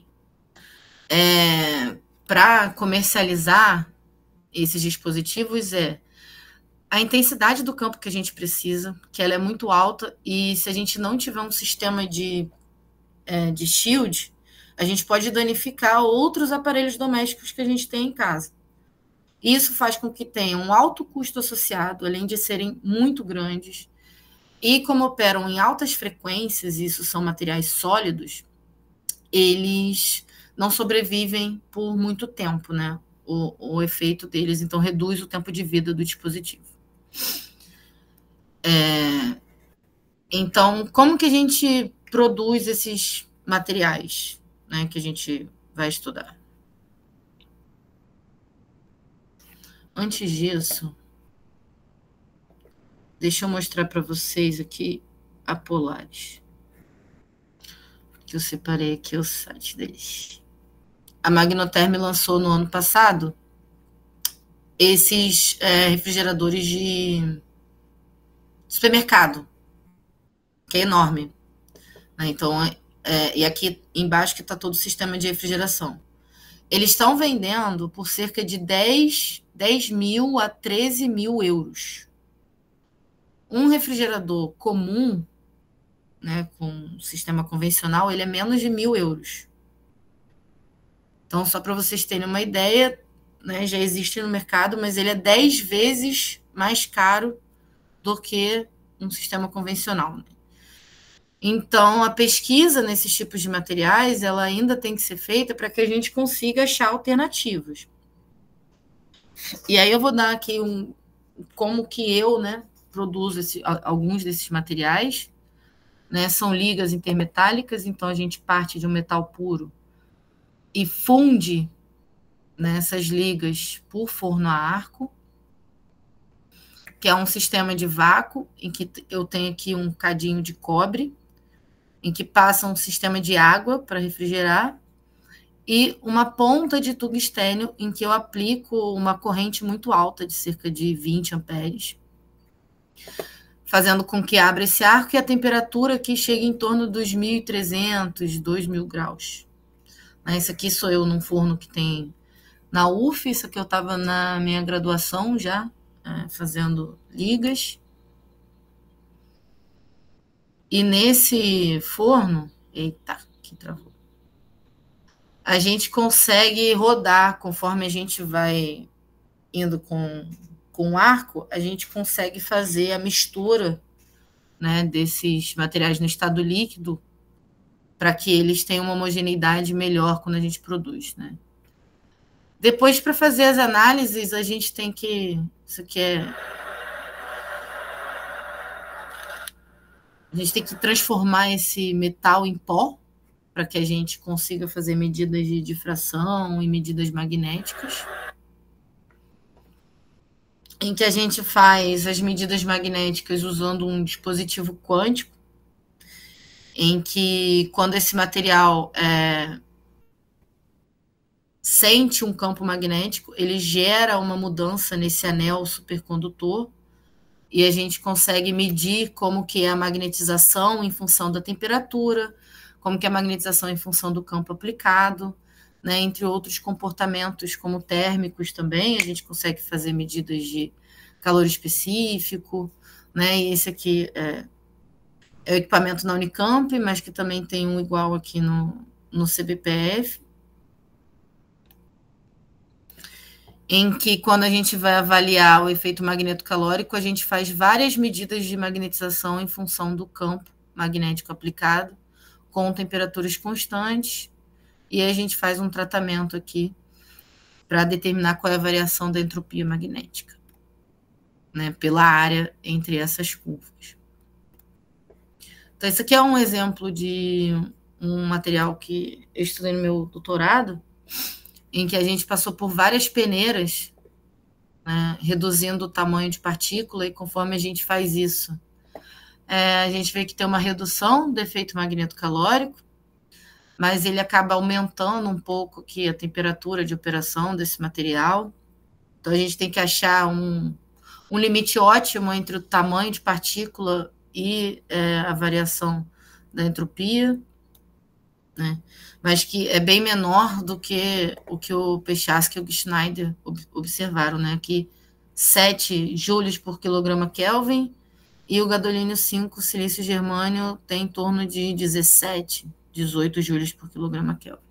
para comercializar esses dispositivos a intensidade do campo que a gente precisa, que ela é muito alta, e se a gente não tiver um sistema de shield, a gente pode danificar outros aparelhos domésticos que a gente tem em casa. Isso faz com que tenha um alto custo associado, além de serem muito grandes, e como operam em altas frequências, isso são materiais sólidos, eles não sobrevivem por muito tempo, né? O efeito deles, então, reduz o tempo de vida do dispositivo. Então, como que a gente produz esses materiais, né, que a gente vai estudar? Antes disso, deixa eu mostrar para vocês aqui a Polaris, que eu separei aqui o site deles. A Magnoterm lançou no ano passado esses refrigeradores de supermercado, que é enorme. Né? Então, e aqui embaixo que está todo o sistema de refrigeração. Eles estão vendendo por cerca de 10 mil a 13 mil euros. Um refrigerador comum, né, com sistema convencional, ele é menos de 1.000 euros. Então, só para vocês terem uma ideia, né, já existe no mercado, mas ele é 10 vezes mais caro do que um sistema convencional. Né? Então, a pesquisa nesses tipos de materiais, ela ainda tem que ser feita para que a gente consiga achar alternativas. E aí eu vou dar aqui como que eu, né, produzo alguns desses materiais. Né, são ligas intermetálicas, então a gente parte de um metal puro e funde, né, essas ligas por forno a arco, que é um sistema de vácuo, em que eu tenho aqui um cadinho de cobre, em que passa um sistema de água para refrigerar e uma ponta de tungstênio em que eu aplico uma corrente muito alta, de cerca de 20 amperes, fazendo com que abra esse arco e a temperatura aqui chegue em torno dos 1.300, 2.000 graus. Isso aqui sou eu num forno que tem na UF, isso aqui eu estava na minha graduação já, fazendo ligas. E nesse forno, eita, que travou, a gente consegue rodar conforme a gente vai indo com o arco, a gente consegue fazer a mistura, né, desses materiais no estado líquido para que eles tenham uma homogeneidade melhor quando a gente produz, né? Depois, para fazer as análises, a gente tem que... Isso aqui é... A gente tem que transformar esse metal em pó para que a gente consiga fazer medidas de difração e medidas magnéticas, em que a gente faz as medidas magnéticas usando um dispositivo quântico, em que quando esse material sente um campo magnético, ele gera uma mudança nesse anel supercondutor e a gente consegue medir como que é a magnetização em função da temperatura, como que é a magnetização em função do campo aplicado, né, entre outros comportamentos como térmicos também, a gente consegue fazer medidas de calor específico, né, e esse aqui é o equipamento na Unicamp, mas que também tem um igual aqui no CBPF, em que quando a gente vai avaliar o efeito magnetocalórico, a gente faz várias medidas de magnetização em função do campo magnético aplicado, com temperaturas constantes, e aí a gente faz um tratamento aqui para determinar qual é a variação da entropia magnética, né, pela área entre essas curvas. Então, esse aqui é um exemplo de um material que eu estudei no meu doutorado, em que a gente passou por várias peneiras, né, reduzindo o tamanho de partícula, e conforme a gente faz isso, a gente vê que tem uma redução do efeito magnetocalórico, mas ele acaba aumentando um pouco aqui a temperatura de operação desse material. Então, a gente tem que achar um limite ótimo entre o tamanho de partícula e a variação da entropia, né? Mas que é bem menor do que o Pecharsky e o Schneider observaram, né? Que 7 joules por quilograma Kelvin e o gadolínio 5 silício germânio tem em torno de 17, 18 joules por quilograma Kelvin.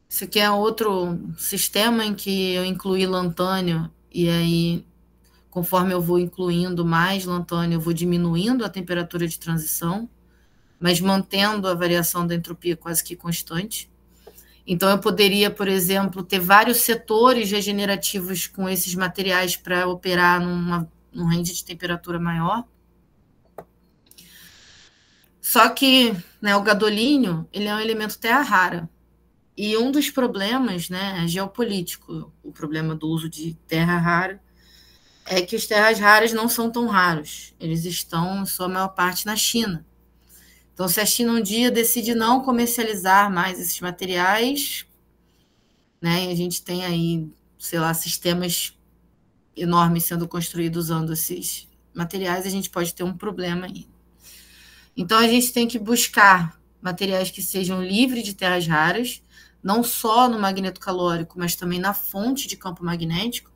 Esse aqui é outro sistema em que eu incluí lantânio, e aí, conforme eu vou incluindo mais lantânio, eu vou diminuindo a temperatura de transição, mas mantendo a variação da entropia quase que constante. Então, eu poderia, por exemplo, ter vários setores regenerativos com esses materiais para operar num range de temperatura maior. Só que, né, o gadolínio, ele é um elemento terra rara. E um dos problemas, né, é geopolítico, o problema do uso de terra rara, é que os terras raras não são tão raros. Eles estão, em sua maior parte, na China. Então, se a China um dia decide não comercializar mais esses materiais, né, a gente tem aí, sei lá, sistemas enormes sendo construídos usando esses materiais, a gente pode ter um problema aí. Então, a gente tem que buscar materiais que sejam livres de terras raras, não só no magnetocalórico, mas também na fonte de campo magnético,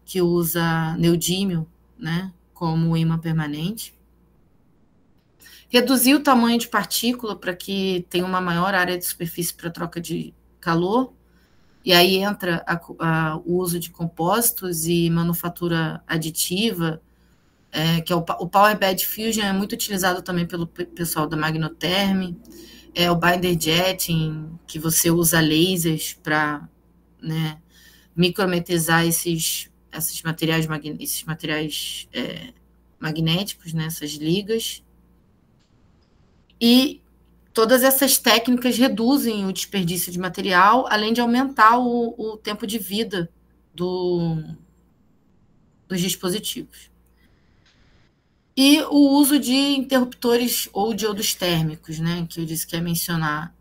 que usa neodímio, né, como ímã permanente. Reduzir o tamanho de partícula para que tenha uma maior área de superfície para troca de calor, e aí entra o uso de compósitos e manufatura aditiva, que é o Power Bed Fusion, é muito utilizado também pelo pessoal da Magnotherm, o Binder Jetting, que você usa lasers para, né, micrometrizar esses materiais magnéticos, né, essas ligas. E todas essas técnicas reduzem o desperdício de material, além de aumentar o tempo de vida dos dispositivos. E o uso de interruptores ou diodos térmicos, né, que eu disse que ia mencionar,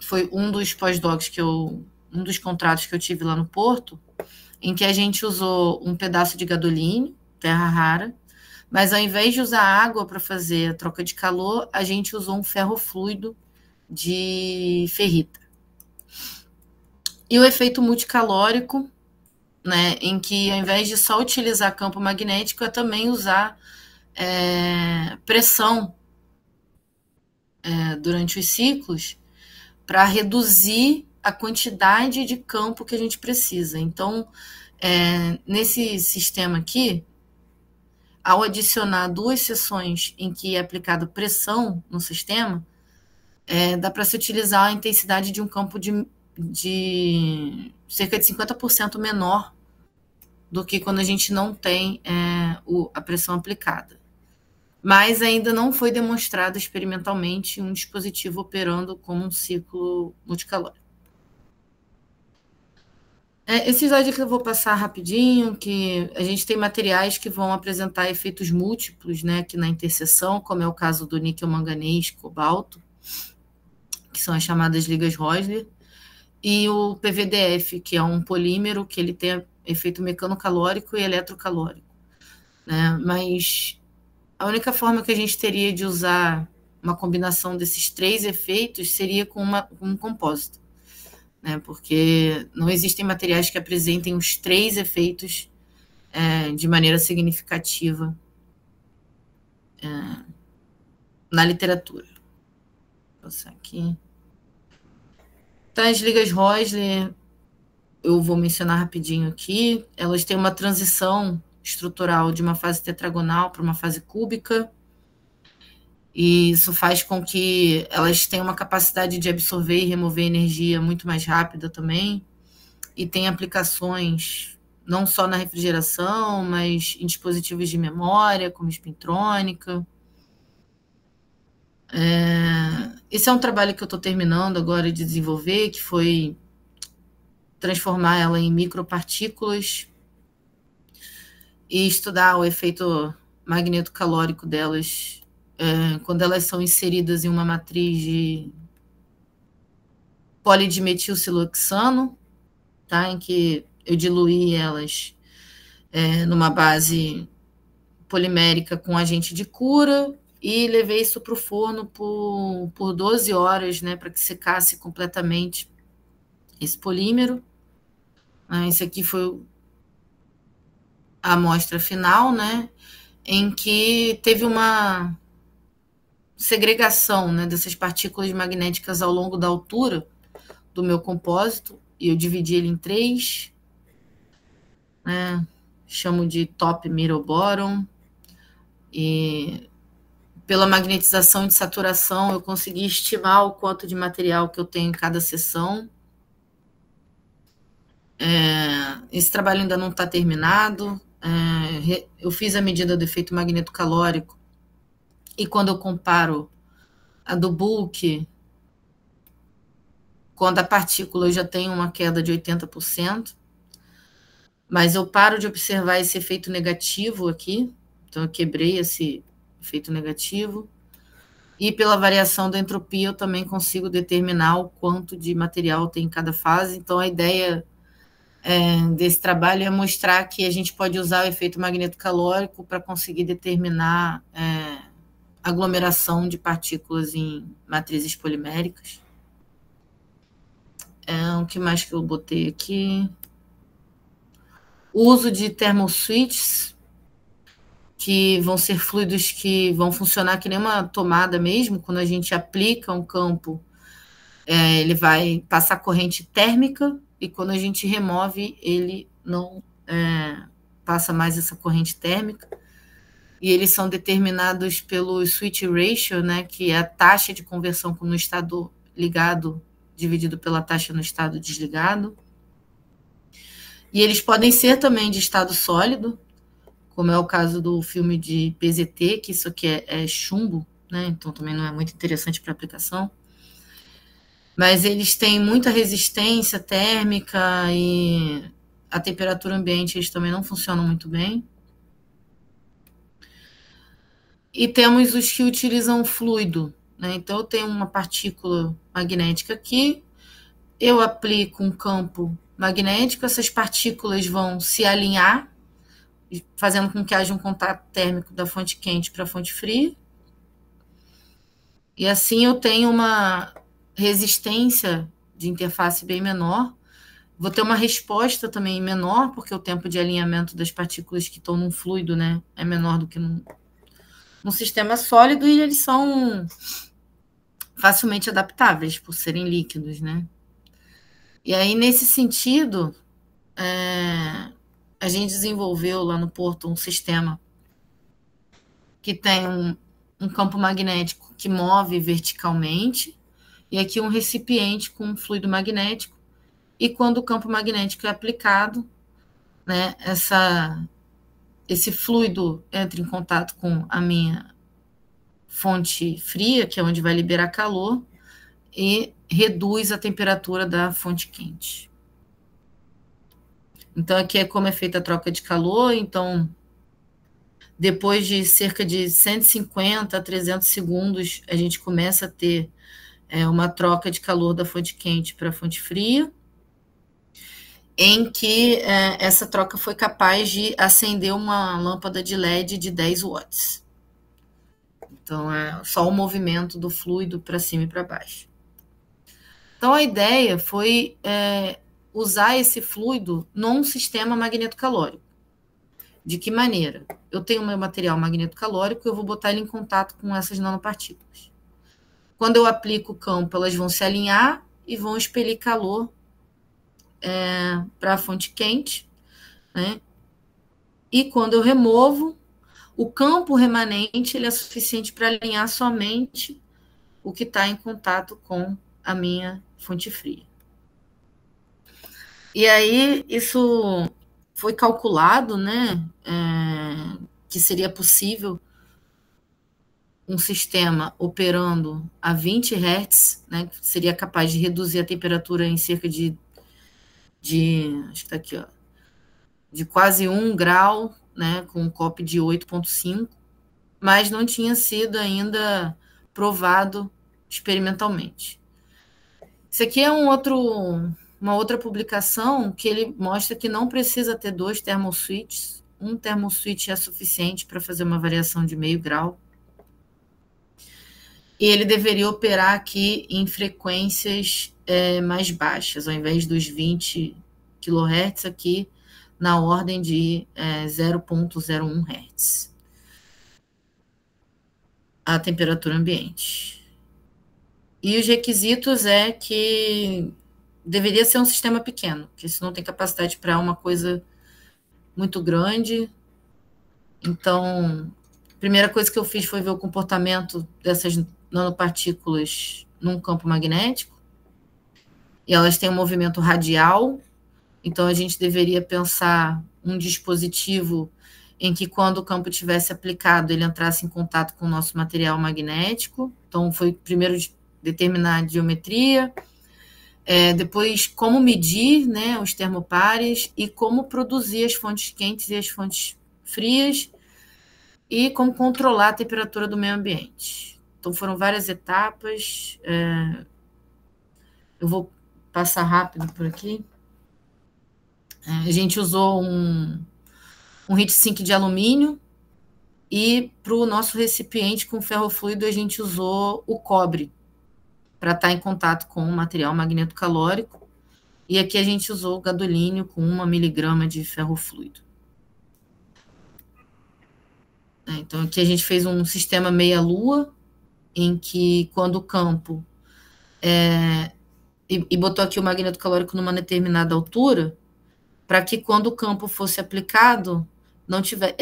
foi um dos pós-docs um dos contratos que eu tive lá no Porto, em que a gente usou um pedaço de gadoline, terra rara, mas ao invés de usar água para fazer a troca de calor, a gente usou um ferrofluido de ferrita. E o efeito multicalórico, né, em que ao invés de só utilizar campo magnético, é também usar pressão durante os ciclos para reduzir a quantidade de campo que a gente precisa. Então, nesse sistema aqui, ao adicionar 2 sessões em que é aplicada pressão no sistema, dá para se utilizar a intensidade de um campo de cerca de 50% menor do que quando a gente não tem a pressão aplicada. Mas ainda não foi demonstrado experimentalmente um dispositivo operando como um ciclo multicalórico. Esse slide aqui eu vou passar rapidinho, que a gente tem materiais que vão apresentar efeitos múltiplos, né, aqui na interseção, como é o caso do níquel manganês cobalto, que são as chamadas ligas Rosler, e o PVDF, que é um polímero que ele tem efeito mecanocalórico e eletrocalórico, né? Mas a única forma que a gente teria de usar uma combinação desses 3 efeitos seria com um compósito, né? Porque não existem materiais que apresentem os 3 efeitos de maneira significativa na literatura. Vou passar aqui. Então, as ligas Rosler, eu vou mencionar rapidinho aqui, elas têm uma transição estrutural de uma fase tetragonal para uma fase cúbica, e isso faz com que elas tenham uma capacidade de absorver e remover energia muito mais rápida também, e tem aplicações não só na refrigeração, mas em dispositivos de memória, como espintrônica. Esse é um trabalho que eu estou terminando agora de desenvolver, que foi transformar ela em micropartículas e estudar o efeito magnetocalórico delas quando elas são inseridas em uma matriz de polidimetilsiloxano, tá? Em que eu diluí elas numa base polimérica com agente de cura e levei isso para o forno por 12 horas, né, para que secasse completamente esse polímero. Esse aqui foi a amostra final, né, em que teve uma segregação, né, dessas partículas magnéticas ao longo da altura do meu compósito, e eu dividi ele em 3, né, chamo de top, middle, bottom, e pela magnetização de saturação eu consegui estimar o quanto de material que eu tenho em cada seção. Esse trabalho ainda não está terminado. Eu fiz a medida do efeito magnetocalórico e quando eu comparo a do bulk, quando a partícula eu já tenho uma queda de 80%, mas eu paro de observar esse efeito negativo aqui, então eu quebrei esse efeito negativo, e pela variação da entropia eu também consigo determinar o quanto de material tem em cada fase. Então a ideia desse trabalho é mostrar que a gente pode usar o efeito magnetocalórico para conseguir determinar aglomeração de partículas em matrizes poliméricas. O que mais que eu botei aqui? O uso de thermoswitches, que vão ser fluidos que vão funcionar que nem uma tomada mesmo. Quando a gente aplica um campo, ele vai passar corrente térmica, e quando a gente remove, ele não passa mais essa corrente térmica. E eles são determinados pelo switch ratio, né, que é a taxa de conversão no estado ligado dividido pela taxa no estado desligado. E eles podem ser também de estado sólido, como é o caso do filme de PZT, que isso aqui é chumbo, né? Então também não é muito interessante para aplicação. Mas eles têm muita resistência térmica e a temperatura ambiente eles também não funcionam muito bem. E temos os que utilizam fluido, né? Então, eu tenho uma partícula magnética aqui, eu aplico um campo magnético, essas partículas vão se alinhar, fazendo com que haja um contato térmico da fonte quente para a fonte fria. E assim eu tenho uma resistência de interface bem menor. Vou ter uma resposta também menor, porque o tempo de alinhamento das partículas que estão num fluido, né, é menor do que num sistema sólido, e eles são facilmente adaptáveis por serem líquidos, né? E aí, nesse sentido, a gente desenvolveu lá no Porto um sistema que tem um campo magnético que move verticalmente, e aqui um recipiente com um fluido magnético, e quando o campo magnético é aplicado, né, esse fluido entra em contato com a minha fonte fria, que é onde vai liberar calor, e reduz a temperatura da fonte quente. Então, aqui é como é feita a troca de calor. Então, depois de cerca de 150 a 300 segundos, a gente começa a ter uma troca de calor da fonte quente para a fonte fria, em que essa troca foi capaz de acender uma lâmpada de LED de 10 watts. Então, é só o movimento do fluido para cima e para baixo. Então, a ideia foi usar esse fluido num sistema magnetocalórico. De que maneira? Eu tenho meu material magnetocalórico, eu vou botar ele em contato com essas nanopartículas. Quando eu aplico o campo, elas vão se alinhar e vão expelir calor para a fonte quente, né? E quando eu removo, o campo remanente ele é suficiente para alinhar somente o que está em contato com a minha fonte fria. E aí, isso foi calculado, né, que seria possível um sistema operando a 20 Hz, né, que seria capaz de reduzir a temperatura em cerca de acho que está aqui, ó, de quase 1 grau, né, com um COP de 8,5, mas não tinha sido ainda provado experimentalmente. Isso aqui é uma outra publicação que ele mostra que não precisa ter 2 thermoswitches. Um thermoswitch é suficiente para fazer uma variação de meio grau. E ele deveria operar aqui em frequências mais baixas, ao invés dos 20 kHz, aqui na ordem de 0,01 Hz. A temperatura ambiente. E os requisitos é que deveria ser um sistema pequeno, porque senão não tem capacidade para uma coisa muito grande. Então, a primeira coisa que eu fiz foi ver o comportamento dessas nanopartículas num campo magnético. E elas têm um movimento radial. Então, a gente deveria pensar um dispositivo em que, quando o campo tivesse aplicado, ele entrasse em contato com o nosso material magnético. Então, foi primeiro determinar a geometria, depois como medir, né, os termopares e como produzir as fontes quentes e as fontes frias e como controlar a temperatura do meio ambiente. Então, foram várias etapas. Eu vou passar rápido por aqui. A gente usou um heatsink de alumínio e para o nosso recipiente com ferrofluido a gente usou o cobre para estar em contato com o material magnetocalórico, e aqui a gente usou o gadolínio com 1 miligrama de ferrofluido. Então aqui a gente fez um sistema meia-lua, em que quando o campo e botou aqui o magnetocalórico numa determinada altura, para que quando o campo fosse aplicado, a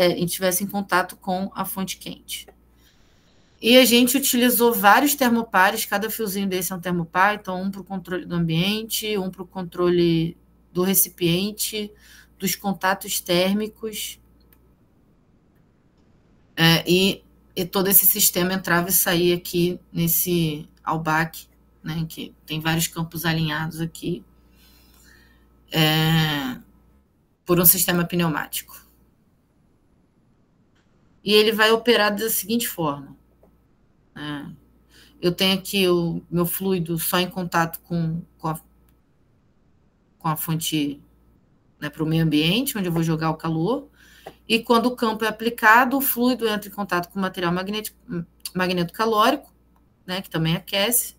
gente tivesse em contato com a fonte quente. E a gente utilizou vários termopares, cada fiozinho desse é um termopar, então um para o controle do ambiente, um para o controle do recipiente, dos contatos térmicos, e todo esse sistema entrava e saía aqui nesse ALBAC, né, que tem vários campos alinhados aqui, por um sistema pneumático. e ele vai operar da seguinte forma. Eu tenho aqui o meu fluido só em contato com a fonte, né, para o meio ambiente, onde eu vou jogar o calor, e quando o campo é aplicado, o fluido entra em contato com o material magnetocalórico, né, que também aquece,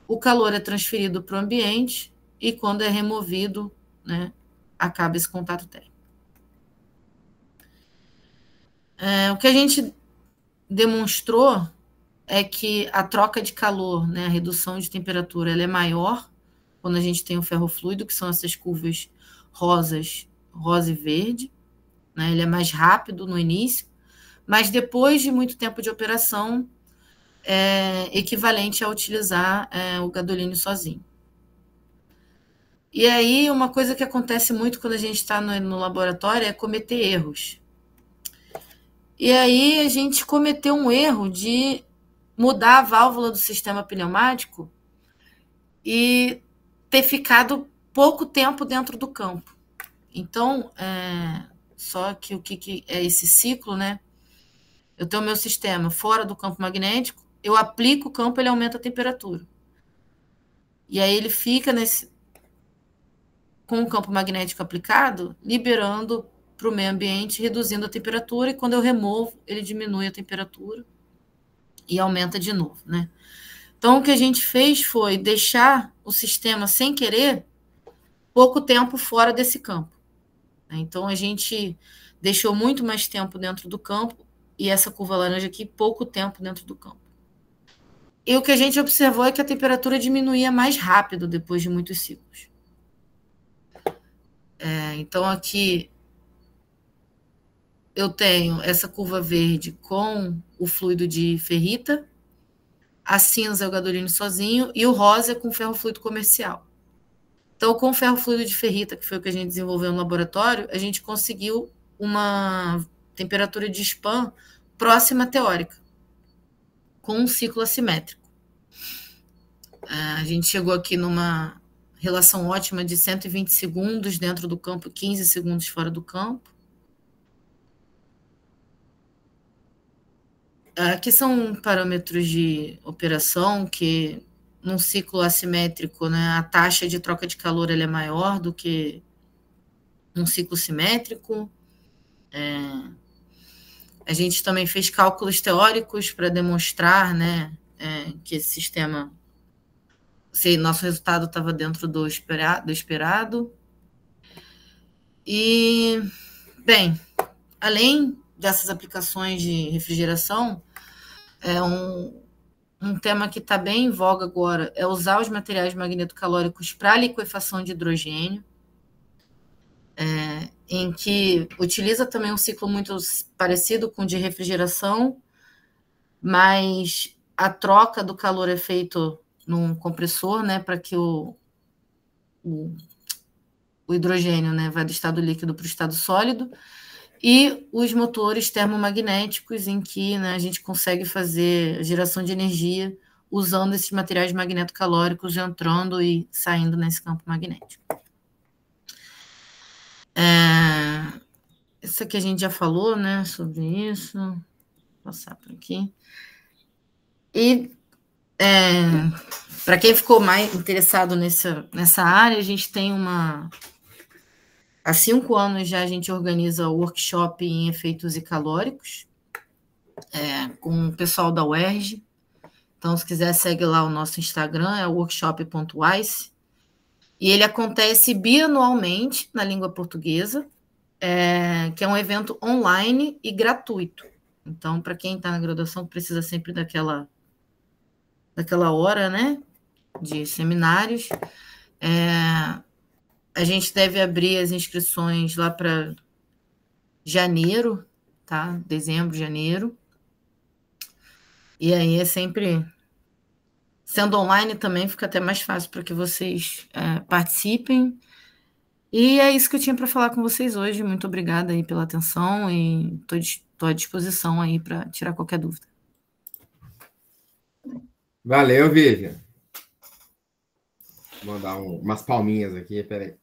o calor é transferido para o ambiente, e quando é removido, né, acaba esse contato térmico. O que a gente demonstrou é que a troca de calor, né, a redução de temperatura, ela é maior quando a gente tem o ferrofluido, que são essas curvas rosas, rosa e verde, né, ele é mais rápido no início, mas depois de muito tempo de operação, é equivalente a utilizar o gadolínio sozinho. E aí, uma coisa que acontece muito quando a gente está no laboratório é cometer erros. E aí, a gente cometeu um erro de mudar a válvula do sistema pneumático e ter ficado pouco tempo dentro do campo. Então, só que o que é esse ciclo, né? Eu tenho o meu sistema fora do campo magnético, eu aplico o campo, ele aumenta a temperatura. E aí ele fica com o campo magnético aplicado, liberando para o meio ambiente, reduzindo a temperatura, e quando eu removo, ele diminui a temperatura e aumenta de novo, né? Então, o que a gente fez foi deixar o sistema, sem querer, pouco tempo fora desse campo. Então, a gente deixou muito mais tempo dentro do campo, e essa curva laranja aqui, pouco tempo dentro do campo. E o que a gente observou é que a temperatura diminuía mais rápido depois de muitos ciclos. Então, aqui eu tenho essa curva verde com o fluido de ferrita, a cinza é o gadolínio sozinho, e o rosa é com ferrofluido comercial. Então, com o ferrofluido de ferrita, que foi o que a gente desenvolveu no laboratório, a gente conseguiu uma temperatura de spam próxima à teórica, com um ciclo assimétrico. A gente chegou aqui numa relação ótima de 120 segundos dentro do campo e 15 segundos fora do campo. Aqui são parâmetros de operação que, num ciclo assimétrico, né, a taxa de troca de calor ela é maior do que num ciclo simétrico. A gente também fez cálculos teóricos para demonstrar, né, que esse sistema, se nosso resultado estava dentro do esperado. E, bem, além dessas aplicações de refrigeração, um tema que está bem em voga agora é usar os materiais magnetocalóricos para liquefação de hidrogênio, em que utiliza também um ciclo muito parecido com o de refrigeração, mas a troca do calor é feito num compressor, né, para que o hidrogênio, né, vá do estado líquido para o estado sólido, e os motores termomagnéticos, em que, né, a gente consegue fazer geração de energia usando esses materiais magnetocalóricos entrando e saindo nesse campo magnético. Isso aqui a gente já falou, né, sobre isso. Vou passar por aqui. E para quem ficou mais interessado nessa área, a gente tem há 5 anos já a gente organiza o workshop em efeitos e calóricos, com o pessoal da UERJ. Então, se quiser, segue lá o nosso Instagram, é workshop.wise. E ele acontece bianualmente na língua portuguesa, que é um evento online e gratuito. Então, para quem está na graduação, precisa sempre daquela hora, né, de seminários. A gente deve abrir as inscrições lá para janeiro, tá? Dezembro, janeiro. E aí é sempre... Sendo online também fica até mais fácil para que vocês participem. E é isso que eu tinha para falar com vocês hoje. Muito obrigada aí pela atenção e estou à disposição aí para tirar qualquer dúvida. Valeu, Vivian. Vou dar umas palminhas aqui, peraí.